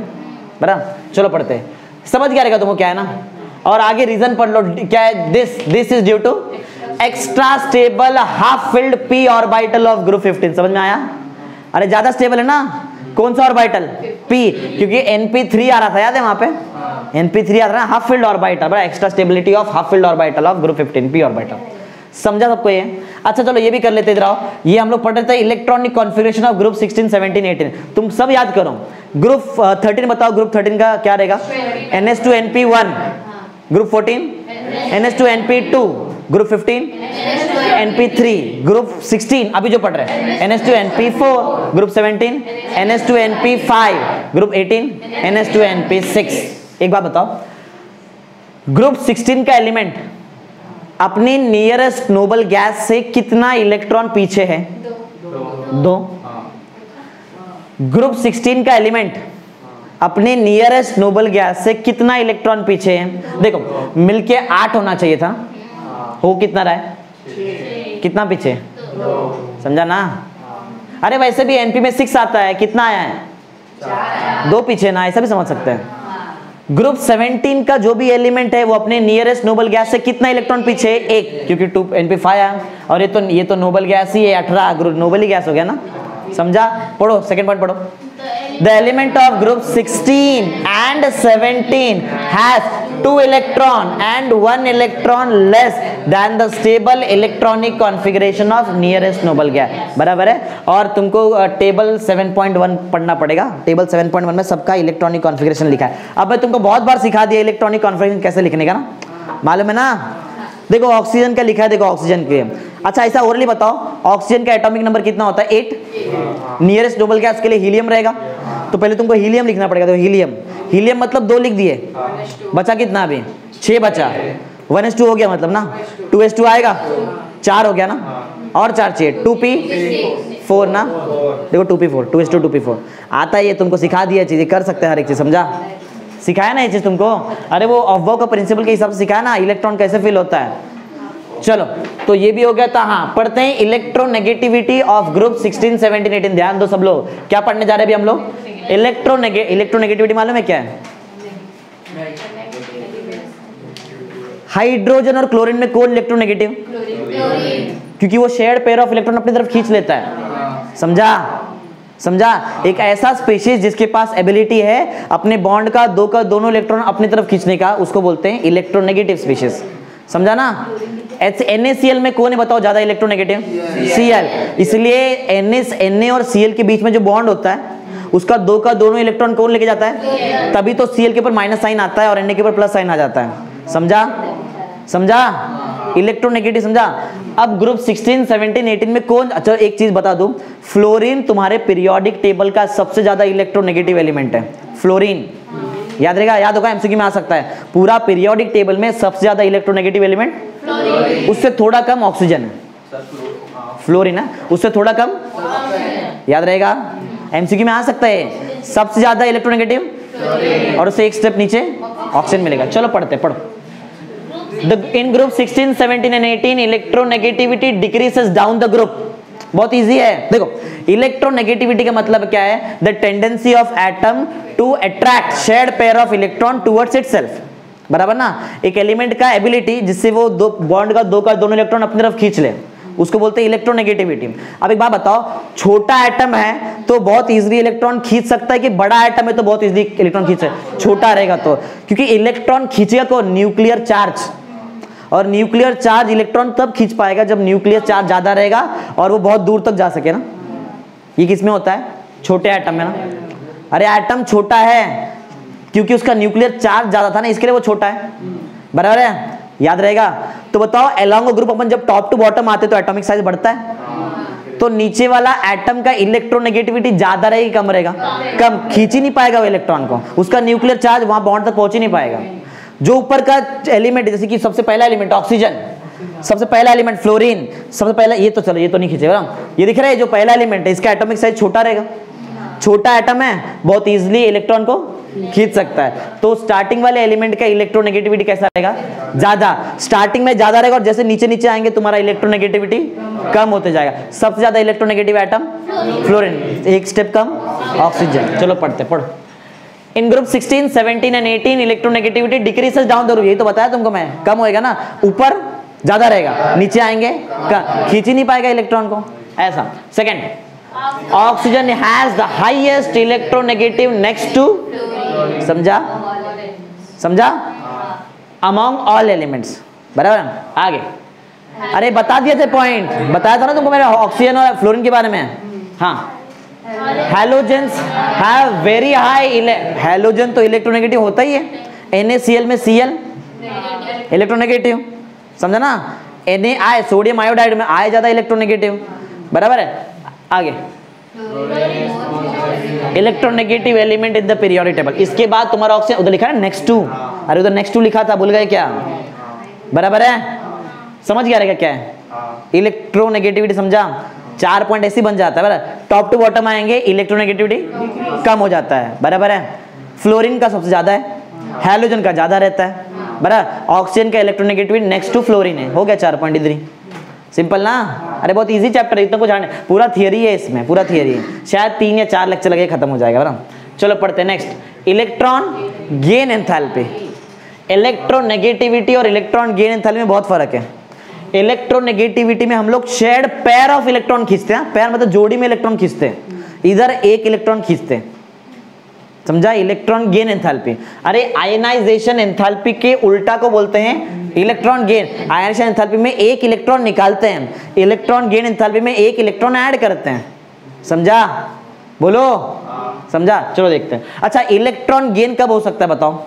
बराबर? चलो पढ़ते हैं, समझ गया रहेगा तुमको क्या है ना। और आगे रीजन पढ़ लो, क्या है? This is due to extra stable half filled p orbital of group 15। समझ में आया? अरे ज्यादा स्टेबल है ना, कौन सा ऑर्बिटल? p, क्योंकि np3 आ रहा था, याद है वहां पे? np3 आ रहा है, हाफ फील्ड ऑर्बिटल, बड़ा extra stability of half filled orbital of group 15 p orbital. समझा सबको ये? अच्छा चलो ये भी कर लेते इधर आओ। ये हम लोग पढ़ रहे थे इलेक्ट्रॉनिक कॉन्फ़िगरेशन ऑफ ग्रुप 16 17 18, तुम सब याद करो। ग्रुप 13 बताओ, ग्रुप 13 का क्या रहेगा? ns2np1, group 14 ns2np2, group 15 np3, group 16 अभी जो पढ़ रहे हैं ns2np4, group 17 ns2np5, group 18 ns2np6। एक बात बताओ, ग्रुप 16 का एलिमेंट अपने नियरेस्ट नोबल गैस से कितना इलेक्ट्रॉन पीछे है? 2। ग्रुप 16 का एलिमेंट अपने नियरेस्ट नोबल गैस से कितना इलेक्ट्रॉन पीछे है? देखो मिलके 8 होना चाहिए था, हो कितना रहा है? कितना पीछे? 2। समझा ना? अरे वैसे भी एनपी में 6 आता है, कितना आया है? 2 पीछे ना, ऐसा भी समझ सकते हैं। ग्रुप 17 का जो भी एलिमेंट है वो अपने नियरेस्ट नोबल गैस से कितना इलेक्ट्रॉन पीछे है? 1, क्योंकि 2 np5 है, और ये तो नोबल गैस ही है, 18 ग्रुप नोबल ही गैस हो गया ना। समझा? पढ़ो सेकंड पॉइंट पढ़ो। The element of group 16 and 17 has 2 electron and 1 electron less than the stable electronic configuration of nearest noble gas। बराबर है? और तुमको टेबल 7.1 पढ़ना पड़ेगा। टेबल 7.1 में सबका इलेक्ट्रॉनिक कॉन्फ़िगरेशन लिखा है। अब मैं तुमको बहुत बार सिखा दिया इलेक्ट्रॉनिक कॉन्फ़िगरेशन कैसे लिखने का ना, मालूम है ना? देखो ऑक्सीजन का लिखा है, देखो ऑक्सीजन के। अच्छा ऐसा ओरली बताओ, ऑक्सीजन का एटॉमिक नंबर कितना होता है? 8। नियरेस्ट नोबल गैस के लिए हीलियम रहेगा, तो पहले तुमको हीलियम लिखना पड़ेगा। तो हीलियम मतलब 2 लिख दिए, बचा कितना अभी? 6 बचा। 1s2 हो गया मतलब ना, 2s2 आएगा, 4 हो गया ना, और 4 चाहिए, 2p4 ना। देखो 2p4, 2s2 2p4 आता है, ये तुमको सिखा दिया चीजें, कर सकते हैं हर एक चीज। समझा? सिखाया ना ये चीज तुमको? अरे वो अफवाह का प्रिंसिपल के हिसाब से सिखाया ना, इलेक्ट्रॉन कैसे फिल होता है। चलो तो ये भी हो गया था। हाँ पढ़ते हैं इलेक्ट्रोनेगेटिविटी ऑफ ग्रुप 16 17 18। ध्यान दो सब लोग, क्या पढ़ने जा रहे हैं अभी हम लोग? इलेक्ट्रोनेगेटिविटी मालूम है क्या है? हाइड्रोजन और क्लोरीन में कौन इलेक्ट्रोनेगेटिव? क्योंकि वो शेयर्ड पेयर ऑफ इलेक्ट्रॉन अपनी तरफ खींच लेता है। समझा? समझा? एक ऐसा स्पीशीज जिसके पास एबिलिटी है अपने बॉन्ड का दोनों इलेक्ट्रॉन अपनी तरफ खींचने का, उसको बोलते हैं इलेक्ट्रोनेगेटिव स्पीशीज। समझा ना? NaCl में कौन है बताओ ज्यादा इलेक्ट्रोनेगेटिव? Cl। इसलिए Na और Cl के बीच में जो बॉन्ड होता है उसका दोनों इलेक्ट्रॉन कौन लेके जाता है? तभी तो Cl के ऊपर माइनस साइन आता है और Na के ऊपर प्लस साइन आ जाता है। समझा? समझा? इलेक्ट्रोनेगेटिव समझा? अब ग्रुप 16 17 18 में कौन? अच्छा एक चीज बता दूं, फ्लोरीन तुम्हारे पीरियोडिक टेबल का सबसे ज्यादा इलेक्ट्रोनेगेटिव एलिमेंट है। फ्लोरीन याद रहेगा, याद होगा, एमसीक्यू में आ सकता है। पूरा पीरियोडिक टेबल में सबसे ज्यादा इलेक्ट्रोनेगेटिव एलिमेंट फ्लोरीन, उससे थोड़ा कम ऑक्सीजन है। फ्लोरीन है, उससे थोड़ा कम, याद रहेगा, एमसीक्यू में आ सकता है। सबसे ज्यादा इलेक्ट्रोनेगेटिव और उससे एक स्टेप नीचे ऑक्सीजन मिलेगा। चलो पढ़ते, पढ़ो। In group 16 17 and 18 electronegativity decreases down the group. बहुत इजी है। देखो इलेक्ट्रोनेगेटिविटी का मतलब क्या है? The tendency of atom to attract shared pair of electron towards itself. बराबर ना? एक एलिमेंट का एबिलिटी जिससे वो बॉन्ड का दोनों इलेक्ट्रॉन अपनी तरफ खींच ले, उसको बोलते हैं इलेक्ट्रोनेगेटिविटी। अब एक बात बताओ, छोटा एटम है तो बहुत इजीली इलेक्ट्रॉन खींच सकता है कि बड़ा एटम है तो बहुत इजीली इलेक्ट्रॉन खींच सकता है? छोटा रहेगा तो, क्योंकि इलेक्ट्रॉन खींचेगा को न्यूक्लियर चार्ज, और न्यूक्लियर चार्ज इलेक्ट्रॉन तब खींच पाएगा जब न्यूक्लियर चार्ज ज्यादा रहेगा और वो बहुत दूर तक जा सके ना। ये किस में होता है? छोटे एटम में ना। अरे एटम छोटा है क्योंकि उसका न्यूक्लियर चार्ज ज्यादा था ना, इसके लिए वो छोटा है, बराबर है, याद रहेगा। तो बताओ अलोंग ग्रुप अपन जब टॉप टू बॉटम आते तो एटॉमिक साइज बढ़ता है, तो नीचे वाला एटम का इलेक्ट्रोनेगेटिविटी ज्यादा रहेगी कम रहेगा? कम, खींच ही नहीं पाएगा वो इलेक्ट्रॉन को, उसका न्यूक्लियर चार्ज वहां बॉन्ड तक पहुंच ही नहीं पाएगा। जो ऊपर का एलिमेंट, जैसे कि सबसे पहला एलिमेंट ऑक्सीजन, सबसे पहला एलिमेंट फ्लोरीन, सबसे पहला ये तो चलो ये तो नहीं खींचेगा, ये दिख रहा है जो पहला एलिमेंट है इसका एटॉमिक साइज छोटा रहेगा, छोटा एटम है, बहुत इजीली इलेक्ट्रॉन को खींच सकता है। तो स्टार्टिंग वाले एलिमेंट का इलेक्ट्रोनेगेटिविटी कैसा रहेगा? ज्यादा, स्टार्टिंग में ज्यादा रहेगा और जैसे नीचे नीचे आएंगे तुम्हारा इलेक्ट्रोनेगेटिविटी कम होते जाएगा। सबसे ज्यादा इलेक्ट्रोनेगेटिव एटम फ्लोरीन, एक स्टेप कम ऑक्सीजन। चलो पढ़ते, पढ़ो। In group 16, 17 and 18 electronegativity decreases down the route, यही तो बताया तुमको मैं, कम होएगा ना, ऊपर ज्यादा रहेगा, नीचे आएंगे खींच ही नहीं पाएगा इलेक्ट्रॉन को, ऐसा। Second, oxygen has the highest electronegative next to, समझा समझा, अमॉन्ग ऑल एलिमेंट्स, बराबर। आगे, अरे बता दिए थे पॉइंट, बताया था ना तुमको मैंने ऑक्सीजन और फ्लोरीन के बारे में। हाँ, halogens have very high, halogen तो इलेक्ट्रोनेगेटिव होता ही है, NaCl में Cl इलेक्ट्रोनेगेटिव, समझा ना। NaI सोडियम आयोडाइड में I ज्यादा इलेक्ट्रोनेगेटिव, बराबर है। आगे, electronegative element in the periodic table, इसके बाद तुम्हारा ऑक्सीजन उधर लिखा है नेक्स्ट टू, अरे उधर नेक्स्ट टू लिखा था, भूल गए क्या? बराबर है, समझ गया रहेगा क्या है इलेक्ट्रोनेगेटिविटी, समझा। 4 पॉइंट ऐसे बन जाता है, बराबर। टॉप टू बॉटम आएंगे इलेक्ट्रोनेगेटिविटी कम हो जाता है, बराबर है। फ्लोरीन का सबसे ज्यादा है, हैलोजन का ज्यादा रहता है, बराबर। ऑक्सीजन का इलेक्ट्रोनेगेटिविटी नेक्स्ट टू फ्लोरीन है, हो गया 4 पॉइंट इधर ही, सिंपल ना। अरे बहुत इजी चैप्टर है, इतना कुछ जाने, पूरा थियरी है इसमें, पूरा थियरी है, शायद 3 या 4 लेक्चर लगे खत्म हो जाएगा, बराबर। चलो पढ़ते हैं next, electron gain enthalpy. Electronegativity और इलेक्ट्रॉन गेन एंथैल्पी में बहुत फर्क है। इलेक्ट्रोनेगेटिविटी में हम लोग शेयर्ड पेयर ऑफ इलेक्ट्रॉन खींचते हैं, पेयर मतलब जोड़ी में इलेक्ट्रॉन खींचते हैं, इधर एक इलेक्ट्रॉन खींचते हैं, समझा। इलेक्ट्रॉन गेन एंथैल्पी, अरे आयनाइजेशन एंथैल्पी के उल्टा को बोलते हैं इलेक्ट्रॉन गेन। आयनाइजेशन एंथैल्पी में एक इलेक्ट्रॉन निकालते हैं, इलेक्ट्रॉन गेन एंथैल्पी में एक इलेक्ट्रॉन ऐड करते हैं, समझा, बोलो समझा। चलो देखते हैं। अच्छा, इलेक्ट्रॉन गेन कब हो सकता है बताओ?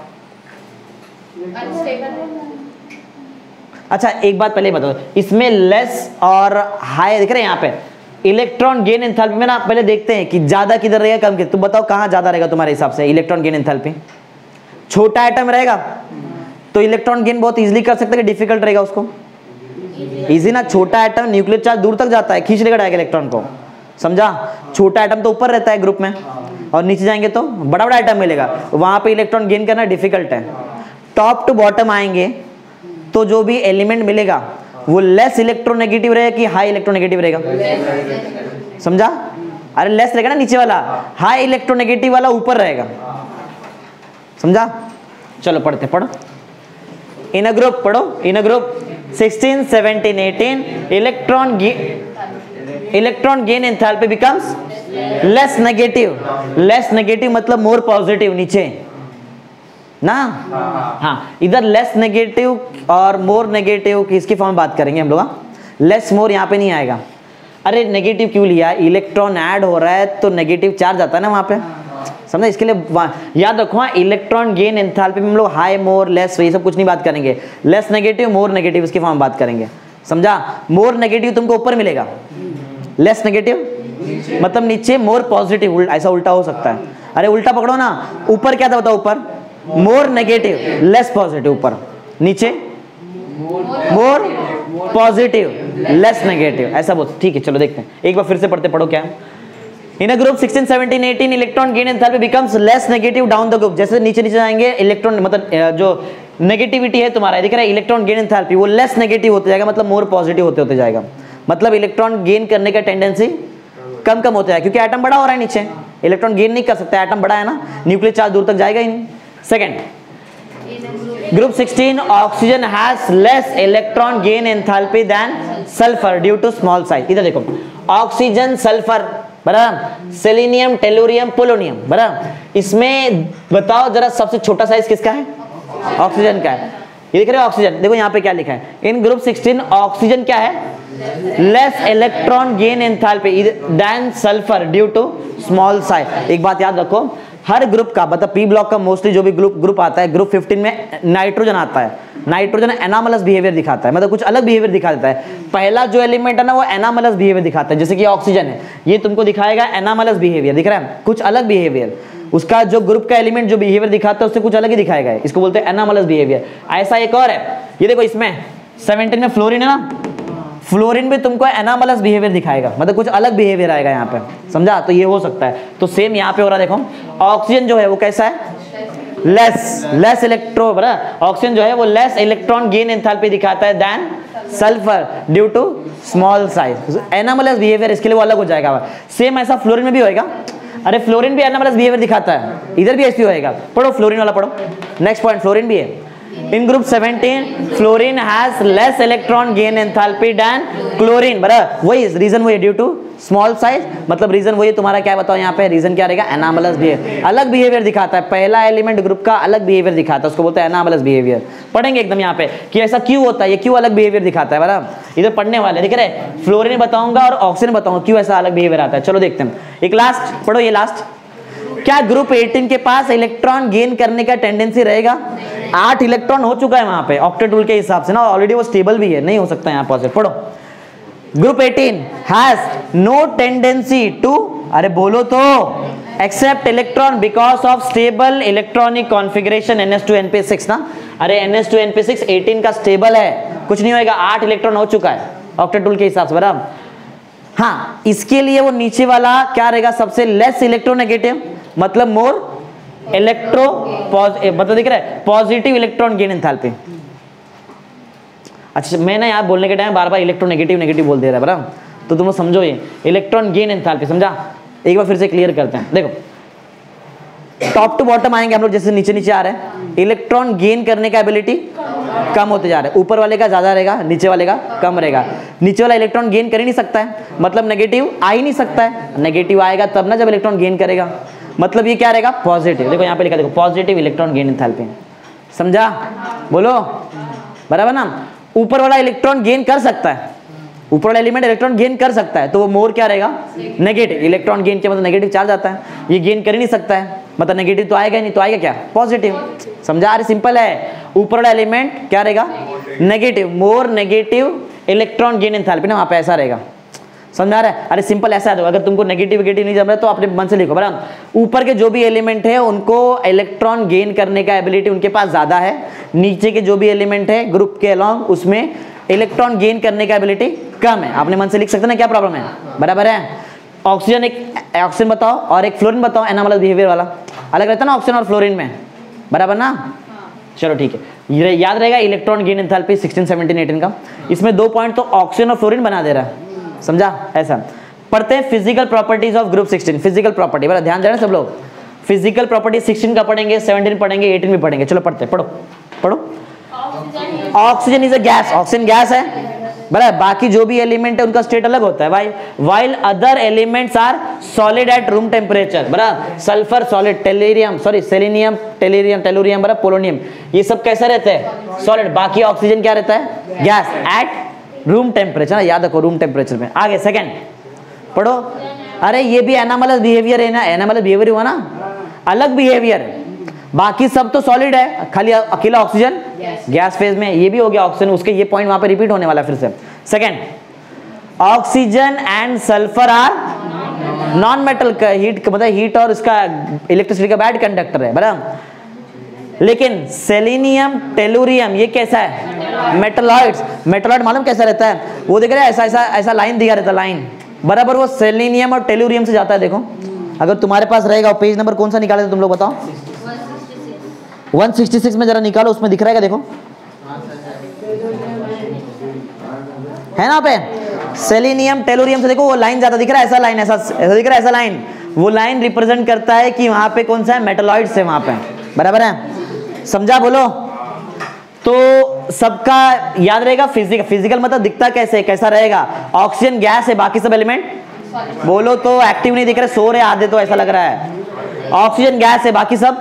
अच्छा एक बात पहले बताओ, इसमें लेस और हाई दिख रहे हैं यहाँ पे, इलेक्ट्रॉन गेन एंथैल्पी में ना पहले देखते हैं कि ज्यादा किधर रहेगा कम किधर। तुम बताओ कहाँ ज्यादा रहेगा तुम्हारे हिसाब से इलेक्ट्रॉन गेन एंथैल्पी? छोटा एटम रहेगा तो इलेक्ट्रॉन गेन बहुत इजीली कर सकते हैं कि डिफिकल्ट रहेगा उसको? इजी ना, छोटा एटम न्यूक्लियर चार्ज दूर तक जाता है, खींच लेकर आएगा इलेक्ट्रॉन को, समझा। छोटा एटम तो ऊपर रहता है ग्रुप में और नीचे जाएंगे तो बड़ा बड़ा एटम मिलेगा, वहां पे इलेक्ट्रॉन गेन करना डिफिकल्ट है। टॉप टू बॉटम आएंगे तो जो भी एलिमेंट मिलेगा वो लेस इलेक्ट्रोनेगेटिव रहेगा कि हाई इलेक्ट्रोनेगेटिव रहेगा, समझा। अरे लेस रहेगा ना नीचे वाला, हाई इलेक्ट्रोनेगेटिव वाला ऊपर रहेगा, समझा। चलो पढ़ते, पढ़ो। इन अ ग्रुप पढ़ो, in a group 16, 17, 18 electron gain enthalpy becomes less negative. Less negative मतलब मोर पॉजिटिव नीचे ना। हाँ, इधर लेस नेगेटिव और मोर नेगेटिव किसकी फॉर्म में बात करेंगे हम लोग? लेस मोर यहाँ पे नहीं आएगा। अरे नेगेटिव क्यों लिया? इलेक्ट्रॉन ऐड हो रहा है तो नेगेटिव चार्ज आता है ना वहां पे, समझा। इसके लिए याद रखो, इलेक्ट्रॉन गेन एंथैल्पी में हम लोग हाई मोर लेस ये सब कुछ नहीं बात करेंगे, लेस नेगेटिव मोर नेगेटिव इसकी फॉर्म में बात करेंगे, समझा। मोर नेगेटिव तुमको ऊपर मिलेगा, लेस नेगेटिव मतलब नीचे मोर पॉजिटिव, ऐसा उल्टा हो सकता है। अरे उल्टा पकड़ो ना, ऊपर क्या था बताओ? ऊपर मोर नेगेटिव लेस पॉजिटिव, ऊपर नीचे मोर पॉजिटिव लेस नेगेटिव, ऐसा बोल, ठीक है। चलो देखते हैं, एक बार फिर से पढ़ते, पढ़ो क्या है। In a group 16, 17, 18 electron gain enthalpy becomes less negative down the group. जैसे नीचे नीचे जाएंगे इलेक्ट्रॉन मतलब जो नेगेटिविटी है तुम्हारा दिख रहा है इलेक्ट्रॉन गेन एंथैल्पी, वो लेस नेगेटिव होते जाएगा, मतलब मोर पॉजिटिव होते होते जाएगा, मतलब इलेक्ट्रॉन गेन करने का टेंडेंसी कम कम होता है, क्योंकि एटम बड़ा हो रहा है नीचे, इलेक्ट्रॉन गेन नहीं कर सकता, एटम बड़ा है ना, न्यूक्लियर चार्ज दूर तक जाएगा ही नहीं। Second, group 16 oxygen has less electron gain enthalpy than sulphur due to small size. इधर देखो, ऑक्सीजन, सल्फर, बराबर, सेलेनियम, टेलुरियम, पोलोनियम, बराबर। इसमें बताओ जरा सबसे छोटा साइज किसका है? ऑक्सीजन का है। ये दिख रहा है ऑक्सीजन, देखो यहाँ पे क्या लिखा है, इन ग्रुप 16 ऑक्सीजन क्या है, less electron gain enthalpy than sulphur due to small size. एक बात याद रखो, हर ग्रुप का मतलब पी ब्लॉक का मोस्टली जो भी ग्रुप आता है, ग्रुप 15 में नाइट्रोजन आता है, नाइट्रोजन एनामलस बिहेवियर दिखाता है, मतलब कुछ अलग बिहेवियर दिखा देता है। पहला जो एलिमेंट है ना वो एनामलस बिहेवियर दिखाता है, जैसे कि ऑक्सीजन है, ये तुमको दिखाएगा एनामलस बिहेवियर, दिख रहा है कुछ अलग बिहेवियर, उसका जो ग्रुप का एलिमेंट जो बिहेवियर दिखाता है उससे कुछ अलग ही दिखाएगा, इसको बोलते हैं एनामलस बिहेवियर। ऐसा एक और है, ये देखो इसमें 17 में फ्लोरीन है ना, फ्लोरीन भी तुमको एनामलस बिहेवियर दिखाएगा, मतलब कुछ अलग बिहेवियर आएगा यहाँ पे, समझा? तो ये हो सकता है। तो सेम यहाँ पे हो रहा है, देखो ऑक्सीजन जो है वो कैसा है, लेस इलेक्ट्रो, ऑक्सीजन जो है वो लेस इलेक्ट्रॉन गेन एंथैल्पी दिखाता है than sulphur due to small size, anomalous behaviour इसके लिए वो अलग हो जाएगा। सेम ऐसा फ्लोरीन में भी होएगा, अरे फ्लोरीन भी एनामलस बिहेवियर दिखाता है, इधर भी ऐसे होएगा। पढ़ो फ्लोरीन वाला पढ़ो, नेक्स्ट पॉइंट फ्लोरीन भी है। In group 17 fluorine has less electron gain enthalpy than chlorine, बराबर वही रीजन, वही ड्यू टू स्मॉल साइज, मतलब रीजन वही तुम्हारा क्या बताओ यहाँ पे, रीजन क्या रहेगा, एनामलस बिहेवियर, अलग बिहेवियर दिखाता है, पहला एलिमेंट ग्रुप का अलग बिहेवियर दिखाता है, उसको बोलते हैं एनामलस बिहेवियर। पढ़ेंगे एकदम यहाँ पे कि ऐसा क्यों होता है, ये क्यों अलग बिहेवियर दिखाता है, बराबर इधर पढ़ने वाले दिख रहे, फ्लोरीन बताऊंगा और ऑक्सीजन बताऊंगा क्यों ऐसा अलग बिहेवियर आता है। चलो देखते हैं, एक लास्ट पढ़ो, ये लास्ट, क्या ग्रुप 18 के पास इलेक्ट्रॉन गेन करने का टेंडेंसी रहेगा? 8 इलेक्ट्रॉन हो चुका है वहां पे ऑक्टेट रूल के हिसाब से ना, ऑलरेडी वो स्टेबल भी है, नहीं हो सकता यहाँ पॉजिटिव। पढ़ो, group 18 has no tendency to, अरे बोलो तो, accept electron because of stable electronic configuration NH2NP6 ना, अरे NH2NP6 18 का स्टेबल है, कुछ नहीं होएगा, 8 इलेक्ट्रॉन हो चुका है ऑक्टेट रूल के हिसाब से, बराबर। हाँ, इसके लिए वो नीचे वाला क्या रहेगा, सबसे लेस इलेक्ट्रोनेगेटिव, मतलब मोर इलेक्ट्रो मतलब दिख रहा है पॉजिटिव इलेक्ट्रॉन गेन एंथैल्पी। अच्छा, मैं ना यहाँ बोलने के टाइम बार बार इलेक्ट्रोनेगेटिव नेगेटिव बोल दे रहा है, बराबर, तो तुम समझो ये इलेक्ट्रॉन गेन एंथैल्पी, समझा? एक बार फिर से क्लियर करते हैं, देखो टॉप टू बॉटम आएंगे हम लोग, जैसे नीचे नीचे आ रहे हैं, इलेक्ट्रॉन गेन करने का एबिलिटी कम होते जा रहा है, ऊपर वाले का ज्यादा रहेगा, नीचे वाले का कम रहेगा। नीचे वाला इलेक्ट्रॉन गेन कर ही नहीं सकता है, मतलब नेगेटिव आ ही नहीं सकता है, नेगेटिव आएगा तब ना जब इलेक्ट्रॉन गेन करेगा, मतलब ये क्या रहेगा, पॉजिटिव। देखो यहाँ पे लिखा, देखो पॉजिटिव इलेक्ट्रॉन गेन एंथैल्पी, समझा? बोलो, बराबर ना? ऊपर वाला इलेक्ट्रॉन गेन कर सकता है, ऊपर वाला एलिमेंट इलेक्ट्रॉन गेन कर सकता है, तो वो मोर क्या रहेगा, नेगेटिव। इलेक्ट्रॉन गेन के मतलब नेगेटिव चार्ज आता है, ये गेन कर ही नहीं सकता है, मतलब नेगेटिव तो आएगा नहीं, तो आएगा क्या, पॉजिटिव। समझा? अरे सिंपल है, ऊपर वाला एलिमेंट क्या रहेगा, negative, more negative electron gain enthalpy ना, वहां पे ऐसा रहेगा, समझा रहा है? अरे सिंपल ऐसा है, अगर तुमको नेगेटिव नहीं जम रहा है तो अपने मन से लिखो, बराबर। ऊपर के जो भी एलिमेंट है उनको इलेक्ट्रॉन गेन करने का एबिलिटी उनके पास ज्यादा है, नीचे के जो भी एलिमेंट है ग्रुप के अलॉन्ग उसमें इलेक्ट्रॉन गेन करने का एबिलिटी कम है। अपने मन से लिख सकते ना, क्या प्रॉब्लम है, बराबर है। ऑक्सीजन, एक ऑक्सीजन बताओ और एक फ्लोरीन बताओ, एनामलस बिहेवियर वाला अलग रहता है ना ऑक्सीजन और फ्लोरीन में, बराबर ना? चलो ठीक है, ये याद रहेगा इलेक्ट्रॉन गेन एंथैल्पी 16, 17, 18 का। इसमें 2 पॉइंट तो ऑक्सीजन और फ्लोरीन बना दे रहा है, समझा? ऐसा पढ़ते हैं physical properties of group 16, physical property, बड़ा ध्यान देना सब लोग, फिजिकल प्रॉपर्टी 16 का पढ़ेंगे, 17 पढ़ेंगे, 18 भी पढ़ेंगे। चलो पढ़ते, पढ़ो पढ़ो। Oxygen is a gas, oxygen gas है, बराबर। बाकी जो भी एलिमेंट है उनका स्टेट अलग होता है, while other elements are solid at room temperature, बराबर। Sulphur solid, tellurium sorry selenium, tellurium, बराबर, पोलोनियम, ये सब कैसे रहते हैं, सॉलिड। बाकी ऑक्सीजन क्या रहता है, गैस एट रूम टेम्परेचर, याद रखो रूम टेम्परेचर में। आगे सेकंड पढ़ो, अरे ये भी एनामलस बिहेवियर है ना, एनामलस बिहेवियर हुआ ना, अलग बिहेवियर है, बाकी सब तो सॉलिड है, खाली अकेला ऑक्सीजन गैस फेज में, ये भी हो गया ऑक्सीजन, उसके ये पॉइंट वहां पे रिपीट होने वाला फिर से। Second, oxygen and sulphur are non metal, heat मतलब हीट और इसका इलेक्ट्रिसिटी का बैड कंडक्टर है, बराबर। लेकिन सेलेनियम, टेलुरियम ये कैसा है, मेटलॉइड्स। मेटलॉइड मालूम कैसा रहता है, वो देख रहे हैं ऐसा लाइन दिया रहता है, लाइन, बराबर, वो सेलेनियम और टेलुरियम से जाता है। देखो अगर तुम्हारे पास रहेगा, पेज नंबर कौन सा निकाले तो तुम लोग बताओ, 166 में जरा निकालो, उसमें दिख रहा है देखो, है ना पे सेलेनियम टेलुरियम से, देखो वो लाइन जाता दिख रहा है, ऐसा लाइन, ऐसा दिख रहा है, ऐसा लाइन, वो लाइन रिप्रेजेंट करता है कि वहां पे कौन सा है, मेटलॉइड्स है वहां पे, बराबर है, समझा? बोलो। तो सबका याद रहेगा, फिजिकल मतलब दिखता कैसे, कैसा रहेगा, ऑक्सीजन गैस है, बाकी सब एलिमेंट बोलो तो एक्टिव नहीं दिख रहे, सो रहे आधे, तो ऐसा लग रहा है। ऑक्सीजन गैस है, बाकी सब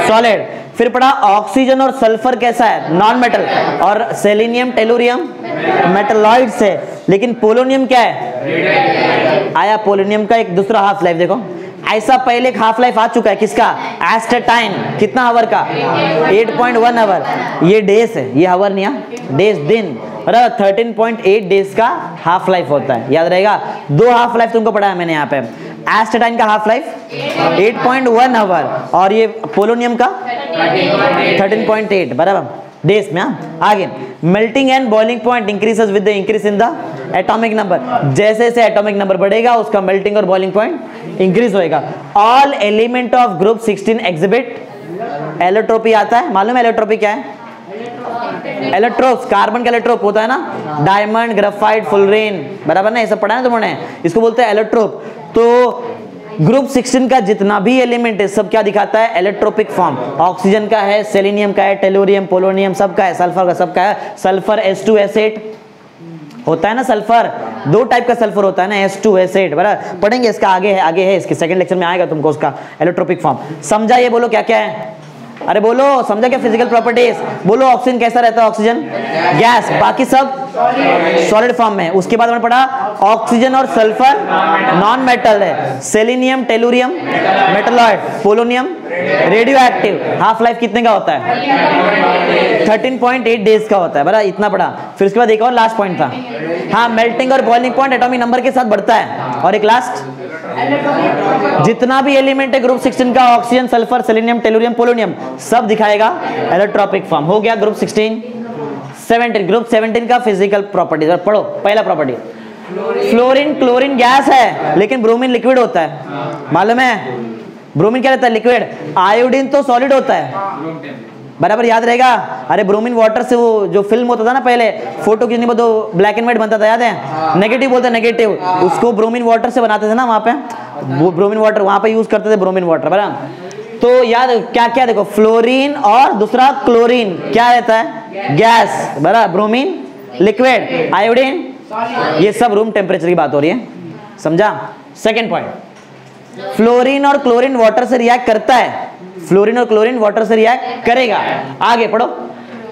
सॉलिड। फिर पढ़ा ऑक्सीजन और सल्फर कैसा है, नॉन मेटल, और सेलेनियम टेलुरियम मेटलॉइड्स है, लेकिन पोलोनियम क्या है, आया पोलोनियम का एक दूसरा हाफ लाइफ। देखो ऐसा पहले एक हाफ लाइफ आ चुका है, किसका, एस्टेटाइन, कितना आवर का, 8.1 आवर। ये डेज है, ये आवर नहीं, डेज दिन, बराबर 13.8 डेज का हाफ लाइफ होता है, याद रहेगा। दो हाफ लाइफ तुमको पढ़ा है मैंने यहाँ पे, एस्टेटाइन का हाफ लाइफ 8.1 आवर और ये पोलोनियम का 13.8, बराबर डेज में। आगे melting and boiling point increases with the increase in the atomic number, जैसे जैसे एटॉमिक नंबर बढ़ेगा उसका मेल्टिंग और बॉइलिंग पॉइंट इंक्रीज होएगा। All element of group 16 exhibit allotropy आता है, मालूम है एलोट्रोपी क्या है, एलोट्रोप्स, कार्बन का एलोट्रोप होता है ना, डायमंड, ग्रेफाइट, फुलरेन, बराबर ना, ये सब पढ़ा है तुमने, इसको बोलते हैं एलोट्रोप। तो ग्रुप 16 का जितना भी एलिमेंट है सब क्या दिखाता है, एलोट्रोपिक फॉर्म। ऑक्सीजन का है, सेलेनियम का है, टेलुरियम, पोलोनियम सबका है, सल्फर का सबका है। सल्फर H2S8 होता है ना, सल्फर दो टाइप का सल्फर होता है ना, H2S8, बराबर पढ़ेंगे, इसका आगे है इसके सेकंड लेक्चर में आएगा तुमको उसका एलोट्रोपिक फॉर्म। समझा, ये बोलो क्या क्या है, अरे बोलो, समझा क्या फिजिकल प्रॉपर्टीज, बोलो ऑक्सीजन कैसा रहता है, ऑक्सीजन गैस, बाकी सब सॉलिड फॉर्म में। उसके बाद हमने पढ़ा ऑक्सीजन और सल्फर नॉन मेटल है, selenium tellurium metalloid, polonium radio active, half life कितने का होता है, 13.8 डेज का होता है, बराबर इतना पढ़ा। फिर उसके बाद एक और लास्ट पॉइंट था, हाँ मेल्टिंग और बॉइलिंग पॉइंट एटॉमिक नंबर के साथ बढ़ता है। और एक लास्ट, जितना भी एलिमेंट है ग्रुप 16 का, oxygen, sulphur, selenium, tellurium, polonium सब दिखाएगा एलोट्रोपिक फॉर्म। हो गया ग्रुप 16। 17 ग्रुप 17 का फिजिकल प्रॉपर्टीज पढ़ो। पहला प्रॉपर्टी, फ्लोरीन क्लोरीन गैस है लेकिन ब्रोमीन लिक्विड होता है, मालूम है, ब्रोमीन क्या रहता है, लिक्विड। आयोडीन तो सॉलिड होता है, बराबर याद रहेगा। अरे ब्रोमीन वाटर से वो जो फिल्म होता था ना पहले, फोटो खींचने में तो ब्लैक एंड व्हाइट बनता था, याद है, नेगेटिव बोलते हैं, नेगेटिव, उसको ब्रोमीन वाटर से बनाते थे ना, वहां पे वो ब्रोमीन वाटर वहां पे यूज करते थे, ब्रोमीन वाटर, बराबर। तो याद क्या क्या, देखो फ्लोरीन और दूसरा क्लोरीन क्या रहता है, गैस, बराबर, ब्रोमीन लिक्विड, आयोडीन ये सब रूम टेम्परेचर की बात हो रही है, समझा। सेकेंड पॉइंट, फ्लोरीन और क्लोरीन वाटर से रिएक्ट करता है, फ्लोरीन और क्लोरीन वाटर से रिएक्ट करेगा। आगे पढ़ो,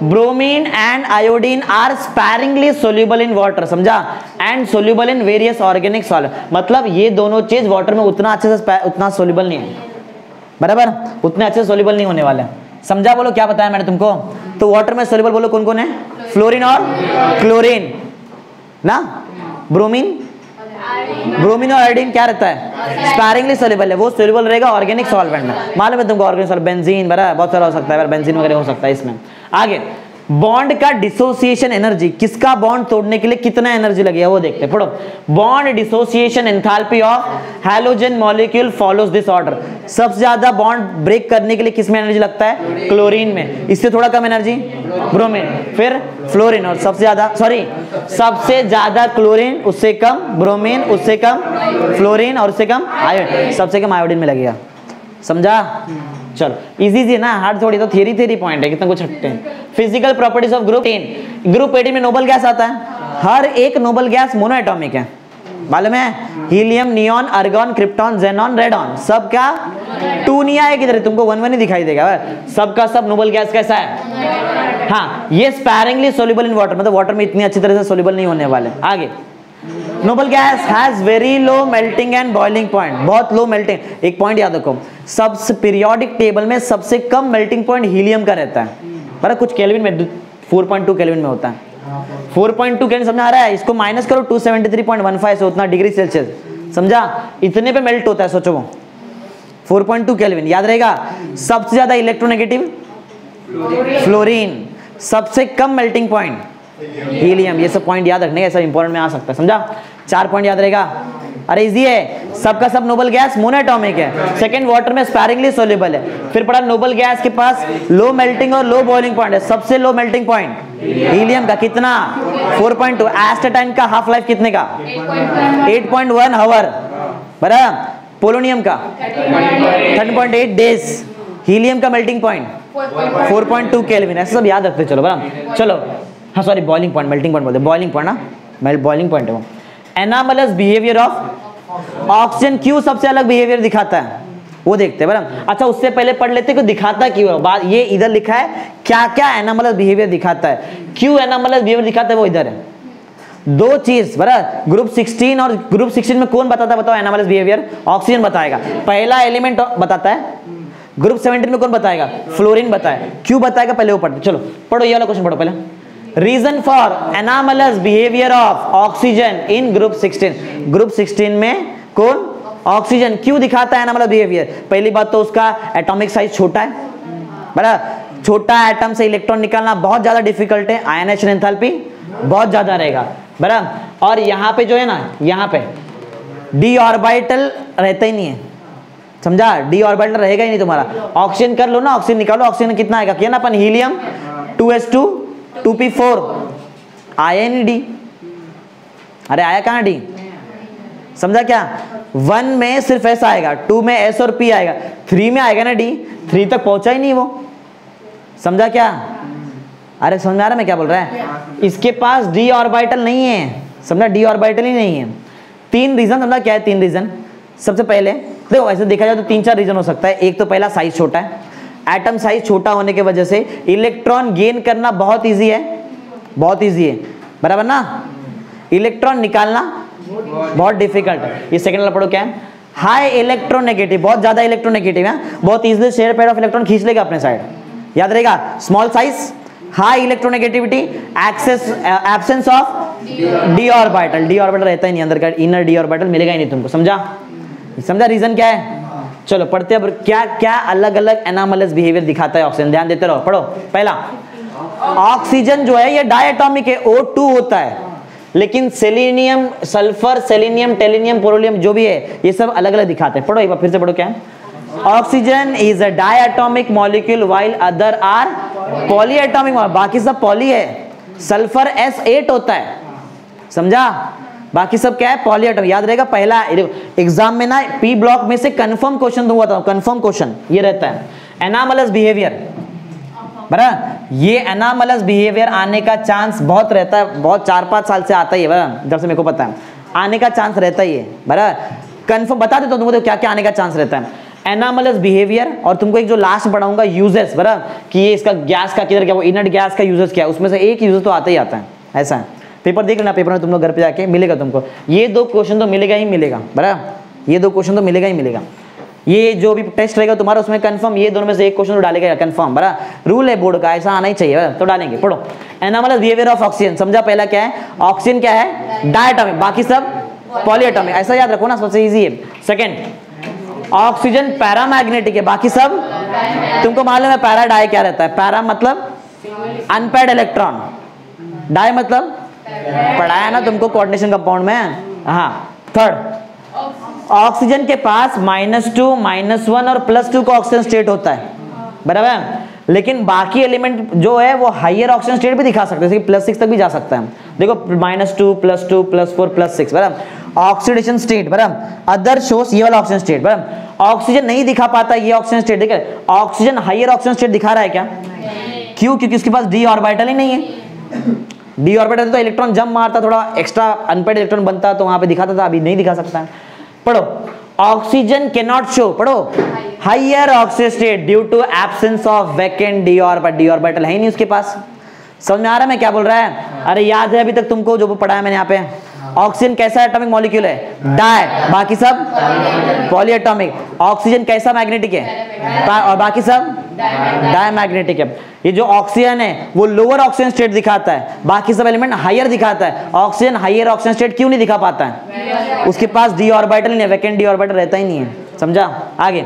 bromine and iodine are sparingly soluble in water, समझा, and soluble in various organic solvent, मतलब ये दोनों चीज वाटर में उतना अच्छे से उतना सोल्यूबल नहीं है, बराबर, उतने अच्छे से सोल्यूबल नहीं होने वाले, समझा। बोलो क्या बताया मैंने तुमको, तो वाटर में सोल्यूबल बोलो कौन कौन है, फ्लोरीन और क्लोरीन ना, ब्रोमीन और आयोडीन क्या रहता है, स्पैरिंगली सोल्यूबल है, वो सोल्यूबल रहेगा ऑर्गेनिक सॉल्वेंट में, मालूम है तुमको, ऑर्गेनिक सॉल्वेंट, बेंजीन, बराबर बहुत सारा हो सकता है, बेंजीन वगैरह हो सकता है इसमें। आगे बॉन्ड का डिसोसिएशन एनर्जी, किसका बॉन्ड तोड़ने के लिए कितना एनर्जी लगेगा वो देखते हैं, पढ़ो। Bond dissociation enthalpy of halogen molecule follows this order, सबसे ज्यादा बॉन्ड ब्रेक करने के लिए किसमें एनर्जी लगता है, क्लोरीन में, इससे थोड़ा कम एनर्जी ब्रोमीन, फिर फ्लोरीन, और सबसे ज्यादा क्लोरीन, उससे कम ब्रोमीन, उससे कम फ्लोरीन और उससे कम आयोडीन, सबसे कम आयोडीन में लगेगा, समझा। चलो इजी है ना, हार्ड थोड़ी, तो थियरी पॉइंट है, कितना कुछ हटते हैं। Physical properties of group 18, group 18 में नोबल गैस आता है, हर एक नोबल गैस मोनो एटॉमिक है, मालूम है, helium, neon, argon, krypton, xenon, radon, सब क्या 2 नहीं आएगी इधर, तुमको 1 1 ही दिखाई देगा, सबका सब नोबल गैस कैसा है, हाँ ये स्पैरिंगली सोल्यूबल इन वाटर, मतलब वाटर में इतनी अच्छी तरह से सोल्यूबल नहीं होने वाले। आगे noble gas has very low melting and boiling point, बहुत लो मेल्टिंग, एक पॉइंट याद रखो, सबसे पीरियोडिक टेबल में सबसे कम मेल्टिंग पॉइंट हीलियम का रहता है, पर कुछ केल्विन में 4.2 केल्विन में होता है, 4.2 केल्विन समझ आ रहा है, इसको माइनस करो 273.15 से उतना डिग्री सेल्सियस, समझा, इतने पे मेल्ट होता है, सोचो वो 4.2 केल्विन, याद रहेगा। सबसे ज्यादा इलेक्ट्रोनेगेटिव फ्लोरीन, सबसे कम मेल्टिंग पॉइंट हीलियम, ये सब पॉइंट याद रखने का, सब इंपॉर्टेंट में आ सकता है, समझा। 4 पॉइंट याद रहेगा, अरे इजी है, सबका सब नोबल गैस मोनोएटॉमिक है, सेकंड वाटर में स्पैरिंगली सोल्यूबल है, फिर पढ़ा नोबल गैस के पास लो मेल्टिंग और लो बॉइलिंग पॉइंट है, सबसे लो मेल्टिंग पॉइंट हीलियम का कितना 4.2, एस्टेटाइन का हाफ लाइफ कितने का 8.1 आवर, बराबर, पोलोनियम का 13.8 डेज, हीलियम का मेल्टिंग पॉइंट 4.2 केल्विन, ऐसे सब याद रखते चलो, बराबर। चलो हाँ sorry boiling point, melting point बोलते हैं, बॉइलिंग पॉइंट ना, बॉइलिंग पॉइंट है वो। एनामलस बिहेवियर ऑफ ऑक्सीजन, क्यों सबसे अलग बिहेवियर दिखाता है, वो देखते हैं बराबर। अच्छा उससे पहले पढ़ लेते कि दिखाता क्यों है। बात ये इधर लिखा है क्या क्या एनामलस बिहेवियर दिखाता है, क्यों एनामलस बिहेवियर दिखाता है वो इधर है। दो चीज बराबर, ग्रुप 16 और ग्रुप 16 में कौन बताता है बताओ एनामलस बिहेवियर? ऑक्सीजन बताएगा, पहला एलिमेंट बताता है। ग्रुप 17 में कौन बताएगा? फ्लोरीन बताएगा। क्यों बताएगा पहले वो पढ़ते। चलो पढ़ो ये वाला क्वेश्चन पढ़ो पहले। Reason for anomalous behaviour of oxygen in group 16। Group 16 में कौन? ऑक्सीजन। क्यों दिखाता है एनामलस बिहेवियर? पहली बात तो उसका एटॉमिक साइज छोटा है बराबर, छोटा एटम से इलेक्ट्रॉन निकालना बहुत ज्यादा डिफिकल्ट है, आयनाइजेशन एंथैल्पी बहुत ज्यादा रहेगा बराबर। और यहाँ पे जो है ना, यहाँ पे डी ऑर्बिटल रहता ही नहीं है, समझा? डी ऑर्बिटल रहेगा ही नहीं तुम्हारा। ऑक्सीजन कर लो ना, ऑक्सीजन निकालो, ऑक्सीजन कितना आएगा किया ना अपन, हीलियम 2s2 2p4, आया नहीं डी। अरे आया कहाँ डी? समझा क्या? 1 में सिर्फ S आएगा, 2 में S और P आएगा, 3 में आएगा ना D। 3 तक पहुंचा ही नहीं वो, समझा क्या? अरे समझ में आ रहा मैं क्या बोल रहा है? इसके पास D ऑर्बिटल नहीं है, समझा? D ऑर्बिटल ही नहीं है। 3 रीजन समझा क्या है? 3 रीजन। सबसे पहले देखो ऐसे देखा जाए तो 3-4 रीजन हो सकता है। एक तो पहला साइज छोटा है, एटम साइज छोटा होने की वजह से इलेक्ट्रॉन गेन करना बहुत ईजी है, बहुत ईजी है बराबर ना, इलेक्ट्रॉन निकालना बहुत डिफिकल्ट है। ये सेकंड वाला पढ़ो क्या है? हाई इलेक्ट्रोनेगेटिव, बहुत ज्यादा इलेक्ट्रोनेगेटिव है, बहुत easily share pair of electron खींच लेगा अपने साइड, याद रहेगा। Small size, high electronegativity, absence of D orbital. D orbital रहता ही नहीं अंदर का, इनर डी ऑर्बिटल मिलेगा ही नहीं तुमको, समझा? समझा रीजन क्या है? चलो पढ़ते हैं अब क्या क्या अलग अलग एनामलस बिहेवियर दिखाता है ऑक्सीजन, ध्यान देते रहो। पढ़ो पहला, ऑक्सीजन जो है ये डायटॉमिक है, O2 होता है, लेकिन सेलेनियम, सल्फर, सेलेनियम, टेलिनियम, पोलोनियम जो भी है ये सब अलग अलग दिखाते हैं। पढ़ो एक बार फिर से पढ़ो क्या है? Oxygen is a diatomic molecule while other are polyatomic, बाकी सब पॉली है। सल्फर S8 होता है, समझा? बाकी सब क्या है? पॉलीएटॉमिक। याद रहेगा पहला एग्जाम में ना पी ब्लॉक में से कंफर्म क्वेश्चन हुआ था, कंफर्म क्वेश्चन ये रहता है एनामलस बिहेवियर बराबर। ये एनामलस बिहेवियर आने का चांस बहुत रहता है, बहुत 4-5 साल से आता ही है बराबर, जब से मेरे को पता है आने का चांस रहता ही है बराबर। कंफर्म बता देता हूं तुमको क्या क्या आने का चांस रहता है एनामलस बिहेवियर। और तुमको एक जो लास्ट में पढ़ाऊंगा यूजेस बराबर, कि ये इसका गैस का किधर क्या, वो इनर्ट गैस का यूजेस क्या है, उसमें से एक यूजेस तो आता ही आता है, ऐसा है। पेपर देख लेना, पेपर में तुम लोग घर पे जाके मिलेगा तुमको, ये 2 क्वेश्चन तो मिलेगा ही मिलेगा बराबर, ये 2 क्वेश्चन तो मिलेगा ही मिलेगा। ये जो भी टेस्ट रहेगा तुम्हारा उसमें कंफर्म ये दोनों में से एक क्वेश्चन तो डालेगा कंफर्म बराबर, रूल है बोर्ड का, ऐसा आना ही चाहिए बराबर, तो डालेंगे। पढ़ो एनामलस बिहेवियर ऑफ ऑक्सीजन, समझा? पहला क्या है? ऑक्सीजन क्या है? डायटॉमिक, बाकी सब पॉलीएटॉमिक, ऐसा याद रखो ना, सबसे इजी है। सेकंड, ऑक्सीजन पैरामैग्नेटिक है, बाकी सब तुमको मालूम है पैरा डाई क्या रहता है? पैरा मतलब अनपेयर्ड इलेक्ट्रॉन, डाई मतलब पढ़ाया ना तुमको कोऑर्डिनेशन कंपाउंड में। हाँ थर्ड, ऑक्सीजन के पास -2, -1 और +2 का ऑक्सीजन स्टेट होता है बराबर, लेकिन बाकी एलिमेंट जो है वो हाईयर ऑक्सीजन स्टेट भी दिखा सकते हैं, जैसे +6 तक भी जा सकता है। देखो -2, +2, +4, +6 बराबर, ऑक्सीडेशन स्टेट बराबर। अदर शोस ये वाला ऑक्सीजन स्टेट बराबर, ऑक्सीजन नहीं दिखा पाता ये ऑक्सीजन स्टेट। देखिए ऑक्सीजन हाईयर ऑक्सीजन स्टेट दिखा रहा है क्या? क्यों? क्योंकि उसके पास डी ऑर्बिटल ही नहीं है। डी ऑर्बिटल तो इलेक्ट्रॉन जंप मारता, थोड़ा एक्स्ट्रा अनपेयर्ड इलेक्ट्रॉन बनता तो वहां पे दिखाता था, अभी नहीं दिखा सकता है। पढ़ो ऑक्सीजन कैन नॉट शो, पढ़ो higher oxygen state due to absence of vacant d orbital, d orbital है ही नहीं उसके पास। समझ में आ रहा है मैं क्या बोल रहा है? अरे याद है अभी तक तुमको जो पढ़ाया मैंने यहाँ पे? ऑक्सीजन कैसा एटॉमिक मॉलिक्यूल है? डाई, बाकी सब पॉलीएटॉमिक। ऑक्सीजन कैसा मैग्नेटिक है? और बाकी सब डायमैग्नेटिक है। ये जो ऑक्सीजन है वो लोअर ऑक्सीजन स्टेट दिखाता है, बाकी सब एलिमेंट हाईयर दिखाता है। ऑक्सीजन हाईयर ऑक्सीजन स्टेट क्यों नहीं दिखा पाता है? उसके पास डी ऑर्बिटल नहीं है, वैकेंट डी ऑर्बिटल रहता ही नहीं है, समझा? आगे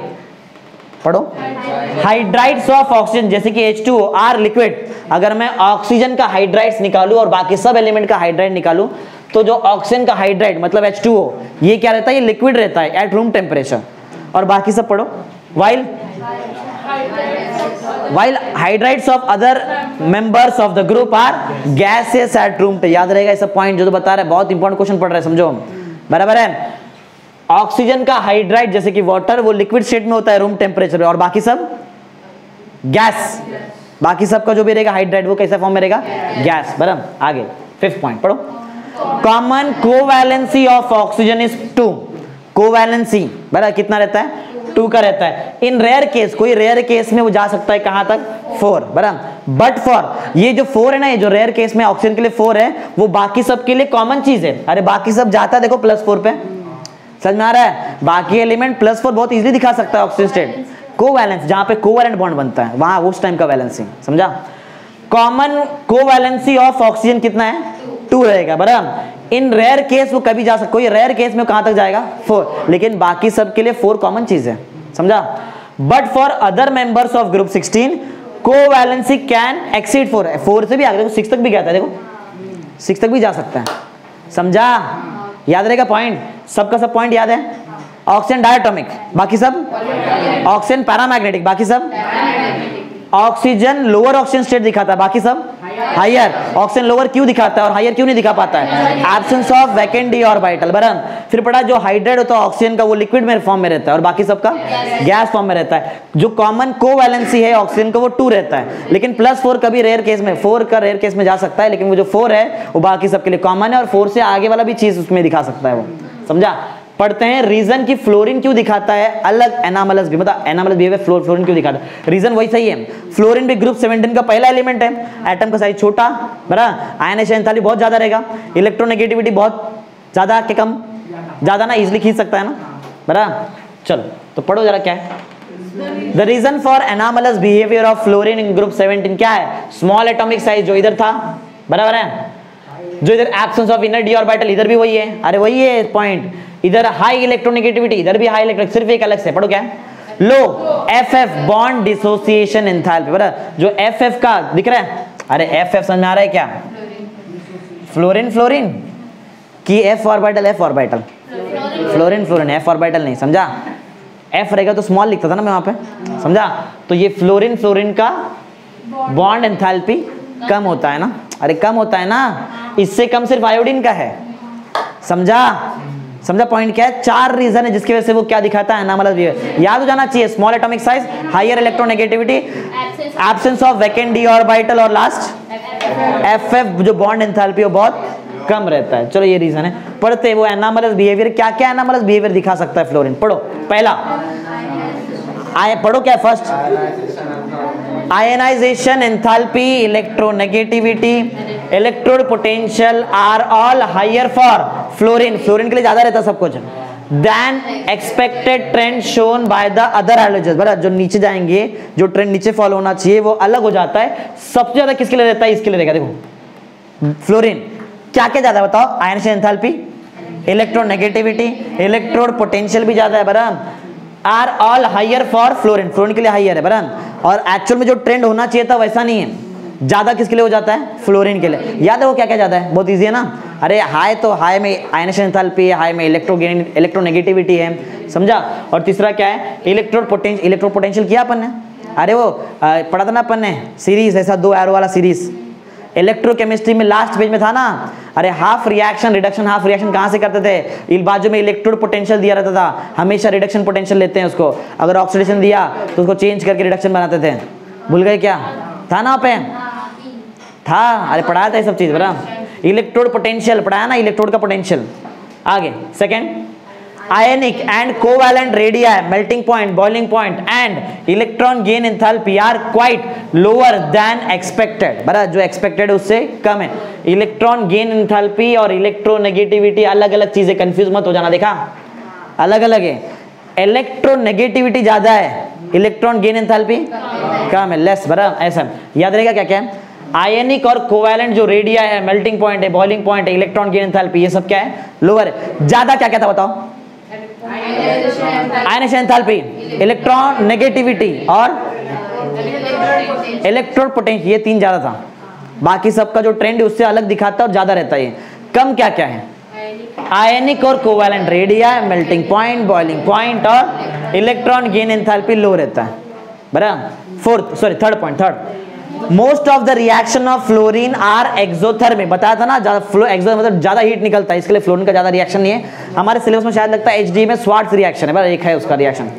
पढ़ो, हाइड्राइड्स ऑफ ऑक्सीजन जैसे कि H2O आर लिक्विड। अगर मैं ऑक्सीजन का हाइड्राइड्स निकालूं और बाकी सब एलिमेंट का हाइड्राइड निकालूं तो जो ऑक्सीजन का हाइड्राइड मतलब H2O ये क्या रहता है? ये लिक्विड रहता है एट रूम टेम्परेचर। और बाकी सब पढ़ो, while hydrides of other members of the group are gases at room temperature. याद रहेगा ये सब पॉइंट जो तो बता रहे हैं, बहुत इंपॉर्टेंट क्वेश्चन पढ़ रहे हैं, समझो बराबर है। ऑक्सीजन का हाइड्राइड जैसे कि वाटर वो लिक्विड स्टेट में होता है रूम टेम्परेचर पे, और बाकी सब गैस, बाकी सब का जो भी रहेगा हाइड्राइड वो कैसे फॉर्म में रहेगा? गैस बराबर। आगे 5th पॉइंट पढ़ो, common covalency of oxygen is 2। Covalency बराबर कितना रहता है? 2 का रहता है। इन रेयर केस, कोई रेयर केस में वो जा सकता है कहां तक 4, बराबर। बट फॉर ये जो 4 है ना, ये जो रेयर केस में ऑक्सीजन के लिए 4 है, वो बाकी सब के लिए कॉमन चीज है। अरे बाकी सब जाता है देखो +4 पे, समझ में आ रहा है? बाकी एलिमेंट +4 बहुत इजीली दिखा सकता है ऑक्सीजन स्टेट। कोवैलेंस, जहां पे कोवैलेंट बॉन्ड बनता है वहां उस टाइम का वैलेंसी, समझा? कॉमन कोवैलेंसी ऑफ ऑक्सीजन कितना है? 2 रहेगा, बराबर। इन रेयर केस वो कभी जा सकता, कोई रेयर केस में कहां तक जाएगा 4, लेकिन बाकी सब के लिए 4 कॉमन चीज है, समझा? But for other members of group 16 covalency can exceed 4 से भी आगे, देखो 6 तक भी गया था, देखो 6 तक भी जा सकता है, समझा? याद रहेगा पॉइंट, सबका सब पॉइंट याद है? ऑक्सीजन डायटोमिक, बाकी सब ऑक्सीजन पैरामैग्नेटिक, बाकी सब ऑक्सीजन लोअर ऑक्सीजन स्टेट दिखाता है, बाकी सब हायर। ऑक्सीजन लोअर क्यों दिखाता है और हायर क्यों नहीं दिखा पाता है? Absence of vacant d orbital, बराबर। फिर पढ़ा जो हाइड्रेट होता है ऑक्सीजन का वो लिक्विड में फॉर्म में रहता है और बाकी सबका गैस फॉर्म में रहता है। जो कॉमन कोवैलेंसी है ऑक्सीजन का वो 2 रहता है, लेकिन +4 कभी रेयर केस में, 4 का रेयर केस में जा सकता है, लेकिन वो जो 4 है वो बाकी सबके लिए कॉमन है और 4 से आगे वाला भी चीज उसमें दिखा सकता है वो, समझा? पढ़ते हैं रीजन की फ्लोरीन क्यों दिखाता है अलग एनामलस भी, मतलब एनामलस बिहेवियर फ्लोरीन क्यों दिखाता है? रीजन वही सही है, फ्लोरीन भी ग्रुप 17 का पहला एलिमेंट है, एटम का साइज छोटा, बराबर। आयनाइजेशन एंथैल्पी बहुत ज्यादा रहेगा, इलेक्ट्रोनेगेटिविटी बहुत ज्यादा के कम, ज्यादा ना इजीली खींच सकता है ना, बराबर। चलो तो पढ़ो जरा क्या है the reason for anomalous behaviour of fluorine in group 17 क्या है? स्मॉल एटॉमिक साइज जो इधर था, बराबर है, जो इधर absence of inner D orbital इधर भी वही है, अरे वही है पॉइंट, इधर हाई इलेक्ट्रोनेगेटिविटी इधर भी हाई इलेक्ट्रिक, सिर्फ एक अलग से पढ़ो क्या है? लो FF बॉन्ड डिसोसिएशन एंथैल्पी, बराबर। जो FF का दिख रहा है, अरे FF समझ में आ रहा है क्या? फ्लोरीन फ्लोरीन की F orbital F orbital, fluorine fluorine F orbital नहीं, समझा? F रहेगा तो स्मॉल लिखता था ना मैं वहां पे, समझा? तो ये फ्लोरीन फ्लोरीन का बॉन्ड एंथैल्पी कम होता है ना, अरे कम होता है ना, इससे कम सिर्फ आयोडीन का है, समझा? समझा पॉइंट क्या है? 4 रीजन है जिसकी वजह से वो क्या दिखाता है एनामलस बिहेवियर, याद हो जाना चाहिए। Small atomic size, higher electronegativity, absence of vacant d orbital और लास्ट FF जो बॉन्ड एंथैल्पी वो बहुत कम रहता है। चलो ये रीजन है, पढ़ते वो एनामलस बिहेवियर, क्या क्या एनामलस बिहेवियर दिखा सकता है फ्लोरीन, पढ़ो। पहला आए, पढ़ो क्या? First ionization enthalpy, electronegativity, electrode potential are all higher for fluorine, fluorine के लिए ज्यादा रहता है सब कुछ, than expected trend shown by the other hydrogen, बराबर। जो नीचे जाएंगे, जो ट्रेंड नीचे फॉलो होना चाहिए वो अलग हो जाता है। सबसे ज्यादा किसके लिए रहता है? इसके लिए रहेगा, देखो फ्लोरीन। क्या क्या ज्यादा बताओ? Ionization enthalpy, electronegativity, electrode potential भी ज्यादा है, बराबर। Are all higher for fluorine, fluorine के लिए हायर है, बराबर। और एक्चुअल में जो ट्रेंड होना चाहिए था वैसा नहीं है, ज्यादा किसके लिए हो जाता है? फ्लोरीन के लिए। याद है वो क्या क्या ज्यादा है? बहुत इजी है ना, अरे हाई तो हाई में आयनाइजेशन एंथैल्पी है, हाई में इलेक्ट्रोनेगेटिविटी है, समझा? और तीसरा क्या है? इलेक्ट्रोड पोटेंशियल किया अपन ने, अरे वो पढ़ा था ना अपन ने सीरीज, ऐसा 2 एरो वाला सीरीज इलेक्ट्रोकेमिस्ट्री में लास्ट पेज में था ना। अरे half reaction reduction, half reaction कहां से करते थे? बाजू में इलेक्ट्रोड पोटेंशियल दिया रहता था, हमेशा रिडक्शन पोटेंशियल लेते हैं उसको, अगर ऑक्सीडेशन दिया तो उसको चेंज करके रिडक्शन बनाते थे। भूल गए क्या? था ना पे था, अरे पढ़ाया था ये सब चीज, बराबर। इलेक्ट्रोड पोटेंशियल पढ़ाया ना, इलेक्ट्रोड का पोटेंशियल। आगे second ionic and covalent radii, melting point, boiling point and electron gain enthalpy are quite lower than expected, बराबर। जो expected है उससे कम है। इलेक्ट्रॉन गेन एंथैल्पी और इलेक्ट्रोनेगेटिविटी अलग अलग चीजें, कंफ्यूज मत हो जाना, देखा अलग अलग है। इलेक्ट्रोनेगेटिविटी ज्यादा है, इलेक्ट्रॉन गेन एंथैल्पी कम है, लेस, बराबर। ऐसा याद रहेगा क्या क्या है? आयनिक और कोवैलेंट जो रेडिया है, मेल्टिंग पॉइंट है, बॉइलिंग पॉइंट है, इलेक्ट्रॉन गेन एंथैल्पी, ये सब क्या है? लोअर है। ज्यादा क्या क्या था बताओ? आयनाइजेशन एंथैल्पी, इलेक्ट्रॉन नेगेटिविटी और इलेक्ट्रोड पोटेंशियल, ये 3 ज्यादा था। बाकी सबका जो ट्रेंड है उससे अलग दिखाता है और ज्यादा रहता है। कम क्या क्या है? आयनिक और covalent radii, melting point, boiling point और इलेक्ट्रॉन गेन एंथैल्पी लो रहता है, बराबर। Third point, most of the reaction of fluorine are exothermic, बताया था ना, ज्यादा मतलब ज्यादा हीट निकलता है, इसके लिए फ्लोरीन का ज्यादा रिएक्शन नहीं है। हमारे सिलेबस में शायद लगता है एचडी में स्वार्ट्ज रिएक्शन है, बराबर, एक है उसका रिएक्शन।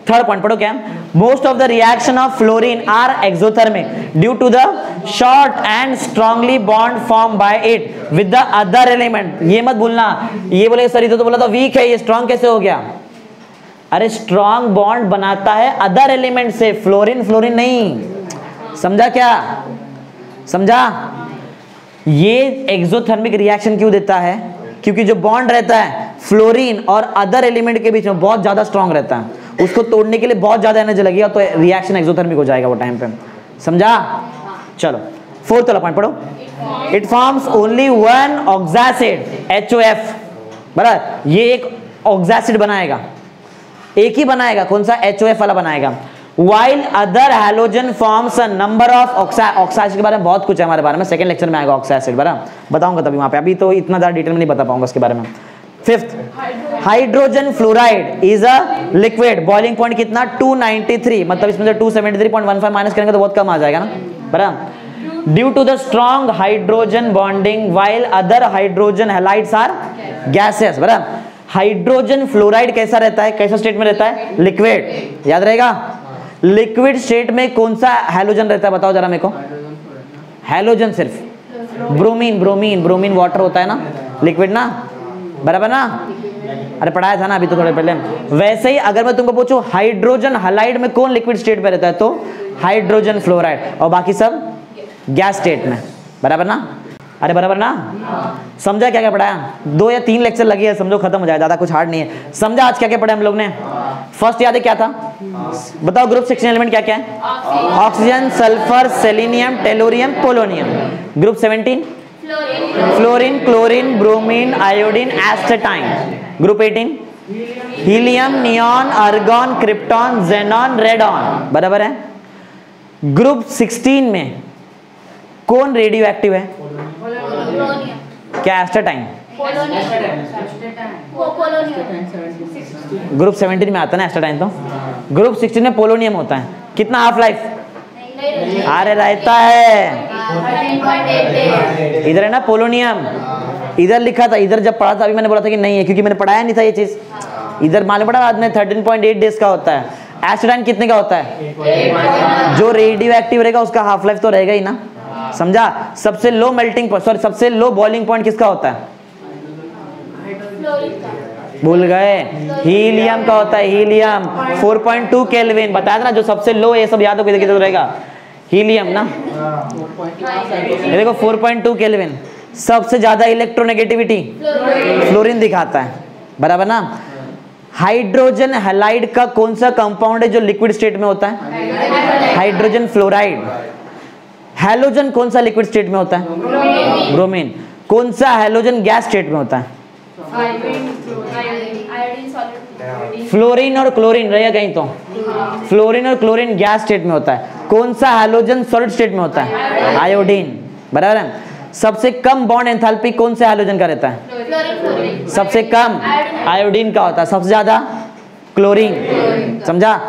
थर्ड पॉइंट पढ़ो क्या? Most of the reaction of fluorine are exothermic due to the short and strongly bond form by it with the other element. ये मत भूलना, ये बोले सर तो बोला था वीक है, ये स्ट्रांग कैसे हो गया? अरे स्ट्रॉन्ग बॉन्ड बनाता है अदर एलिमेंट से, फ्लोरीन फ्लोरीन नहीं, समझा क्या? समझा? ये एक्सोथर्मिक रिएक्शन क्यों देता है? क्योंकि जो बॉन्ड रहता है फ्लोरीन और अदर एलिमेंट के बीच में बहुत ज्यादा स्ट्रॉन्ग रहता है, उसको तोड़ने के लिए बहुत ज्यादा एनर्जी लगेगा, तो रिएक्शन एक्सोथर्मिक हो जाएगा वो टाइम पे। समझा? चलो फोर्थ वाला पॉइंट पढ़ो। It forms only one oxoacid HOF, बराबर, ये एक ऑक्सासिड बनाएगा, एक ही बनाएगा, कौन सा? HOF वाला बनाएगा। While other halogen forms a number of ऑक्सासिड के बारे में बहुत कुछ है हमारे बारे में, सेकंड लेक्चर में आएगा ऑक्सासिड, बराबर, बताऊंगा तभी वहां पे, अभी तो इतना ज्यादा डिटेल में नहीं बता पाऊंगा उसके बारे में। Fifth, hydrogen fluoride is a liquid, boiling point कितना? 293, मतलब इसमें से 273.15 माइनस करेंगे तो बहुत कम आ जाएगा ना, बराबर। Due to the strong hydrogen bonding while other hydrogen halides are gases, बराबर। हाइड्रोजन फ्लोराइड कैसा रहता है, कैसा स्टेट में रहता है? लिक्विड, याद रहेगा। लिक्विड स्टेट में कौन सा हैलोजन रहता है बताओ जरा मेरे को? हैलोजन सिर्फ ब्रोमीन, ब्रोमीन, ब्रोमीन वाटर होता है ना, लिक्विड ना, बराबर ना, अरे पढ़ाया था ना अभी तो थोड़े पहले। वैसे ही अगर मैं तुमको पूछूं हाइड्रोजन हैलाइड में कौन लिक्विड स्टेट में रहता है, तो हाइड्रोजन फ्लोराइड, और बाकी सब गैस स्टेट में, बराबर ना, अरे बराबर ना। समझा क्या क्या पढ़ाया? 2 या 3 लेक्चर लगे हैं, समझो खत्म हो जाए, ज्यादा कुछ हार्ड नहीं है। समझा आज क्या क्या पढ़े हम लोग ने? फर्स्ट याद है क्या था? बताओ ग्रुप 16 एलिमेंट क्या क्या है? Oxygen, sulphur, selenium, tellurium, polonium. Group 17 fluorine, chlorine, bromine, iodine, astatine. Group 18 helium, neon, argon, krypton, xenon, radon, बराबर है। ग्रुप 16 में कौन रेडियो एक्टिव है? क्या? एस्टेटाइन। ग्रुप 17 में आता है ना एस्टेटाइन, तो ग्रुप 16 में पोलोनियम होता है। कितना हाफ लाइफ? अरे रहता है, इधर है ना पोलोनियम, इधर लिखा था, इधर जब पढ़ा था अभी मैंने बोला था कि नहीं है, क्योंकि मैंने पढ़ाया नहीं था ये चीज, इधर मालूम पड़ा बाद में 13.8 डेज का होता है। एस्टेटाइन कितने का होता है? जो रेडियो एक्टिव रहेगा उसका हाफ लाइफ तो रहेगा ही ना, समझा। सबसे लो मेल्टिंग पॉइंट, सॉरी सबसे लो बॉइलिंग पॉइंट किसका होता है? भूल गए, हीलियम का होता है, हीलियम 4.2 केल्विन, बताया था ना, जो सबसे लो, ये सब याद हो किधर रहेगा? हीलियम ना, ये देखो 4.2 केल्विन। सबसे ज्यादा इलेक्ट्रोनेगेटिविटी फ्लोरीन दिखाता है, बराबर ना। हाइड्रोजन हैलाइड का कौन सा कंपाउंड है जो लिक्विड स्टेट में होता है? Hydrogen fluoride. हैलोजन कौन सा लिक्विड स्टेट में होता है? ब्रोमीन। कौन सा हैलोजन गैस स्टेट में होता है? फ्लोरीन और क्लोरीन रहेगा कहीं तो, फ्लोरीन और क्लोरीन गैस स्टेट में होता है। कौन सा हैलोजन सॉलिड स्टेट में होता है? आयोडीन, बराबर है। सबसे कम बॉन्ड एंथैल्पी कौन से हैलोजन का रहता है? सबसे कम आयोडीन का होता है, सबसे ज्यादा क्लोरीन, समझा।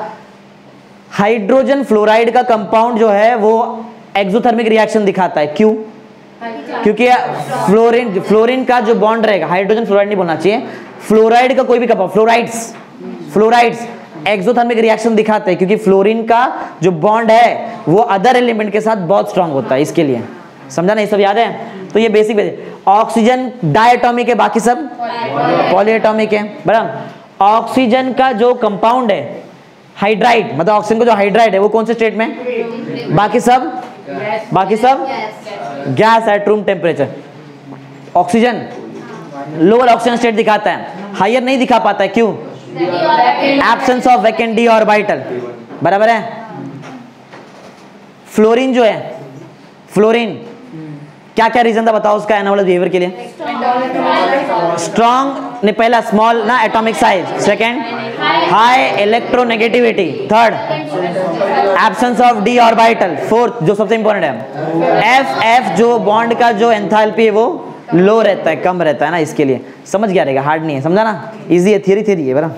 हाइड्रोजन फ्लोराइड का कंपाउंड जो है वो एक्सोथर्मिक रिएक्शन दिखाता है, क्यों? क्योंकि फ्लोरीन का जो बॉन्ड रहेगा, हाइड्रोजन फ्लोराइड नहीं बोलना चाहिए, फ्लोराइड का कोई भी कंपाउंड, फ्लोराइड्स एक्सोथर्मिक रिएक्शन दिखाते हैं, क्योंकि फ्लोरीन का जो बॉन्ड है वो अदर एलिमेंट के साथ बहुत स्ट्रांग होता है, इसके लिए, समझा ना, ये सब याद है। तो ये बेसिक। ऑक्सीजन डायटोमिक है, बाकी सब पॉलीएटॉमिक है, बराबर। ऑक्सीजन का जो कंपाउंड है हाइड्राइड, मतलब ऑक्सीजन का जो हाइड्राइड है वो कौन से स्टेट में? बाकी सब gas at room temperature. Oxygen lower oxygen state दिखाता है, हायर नहीं दिखा पाता है, क्यों? Absence of vacant d orbital, बराबर है। फ्लोरीन जो है, फ्लोरीन क्या क्या रीजन था बताओ उसका एनोमलस बिहेवियर के लिए? स्ट्रॉन्ग ने पहला स्मॉल ना atomic size, second high electronegativity, third absence of D orbital, fourth जो सबसे इंपॉर्टेंट है एफ जो बॉन्ड का जो एंथैल्पी है वो लो रहता है, कम रहता है ना, इसके लिए। समझ गया रहेगा, हार्ड नहीं है, समझा ना, इजी है, थियरी है, बराबर।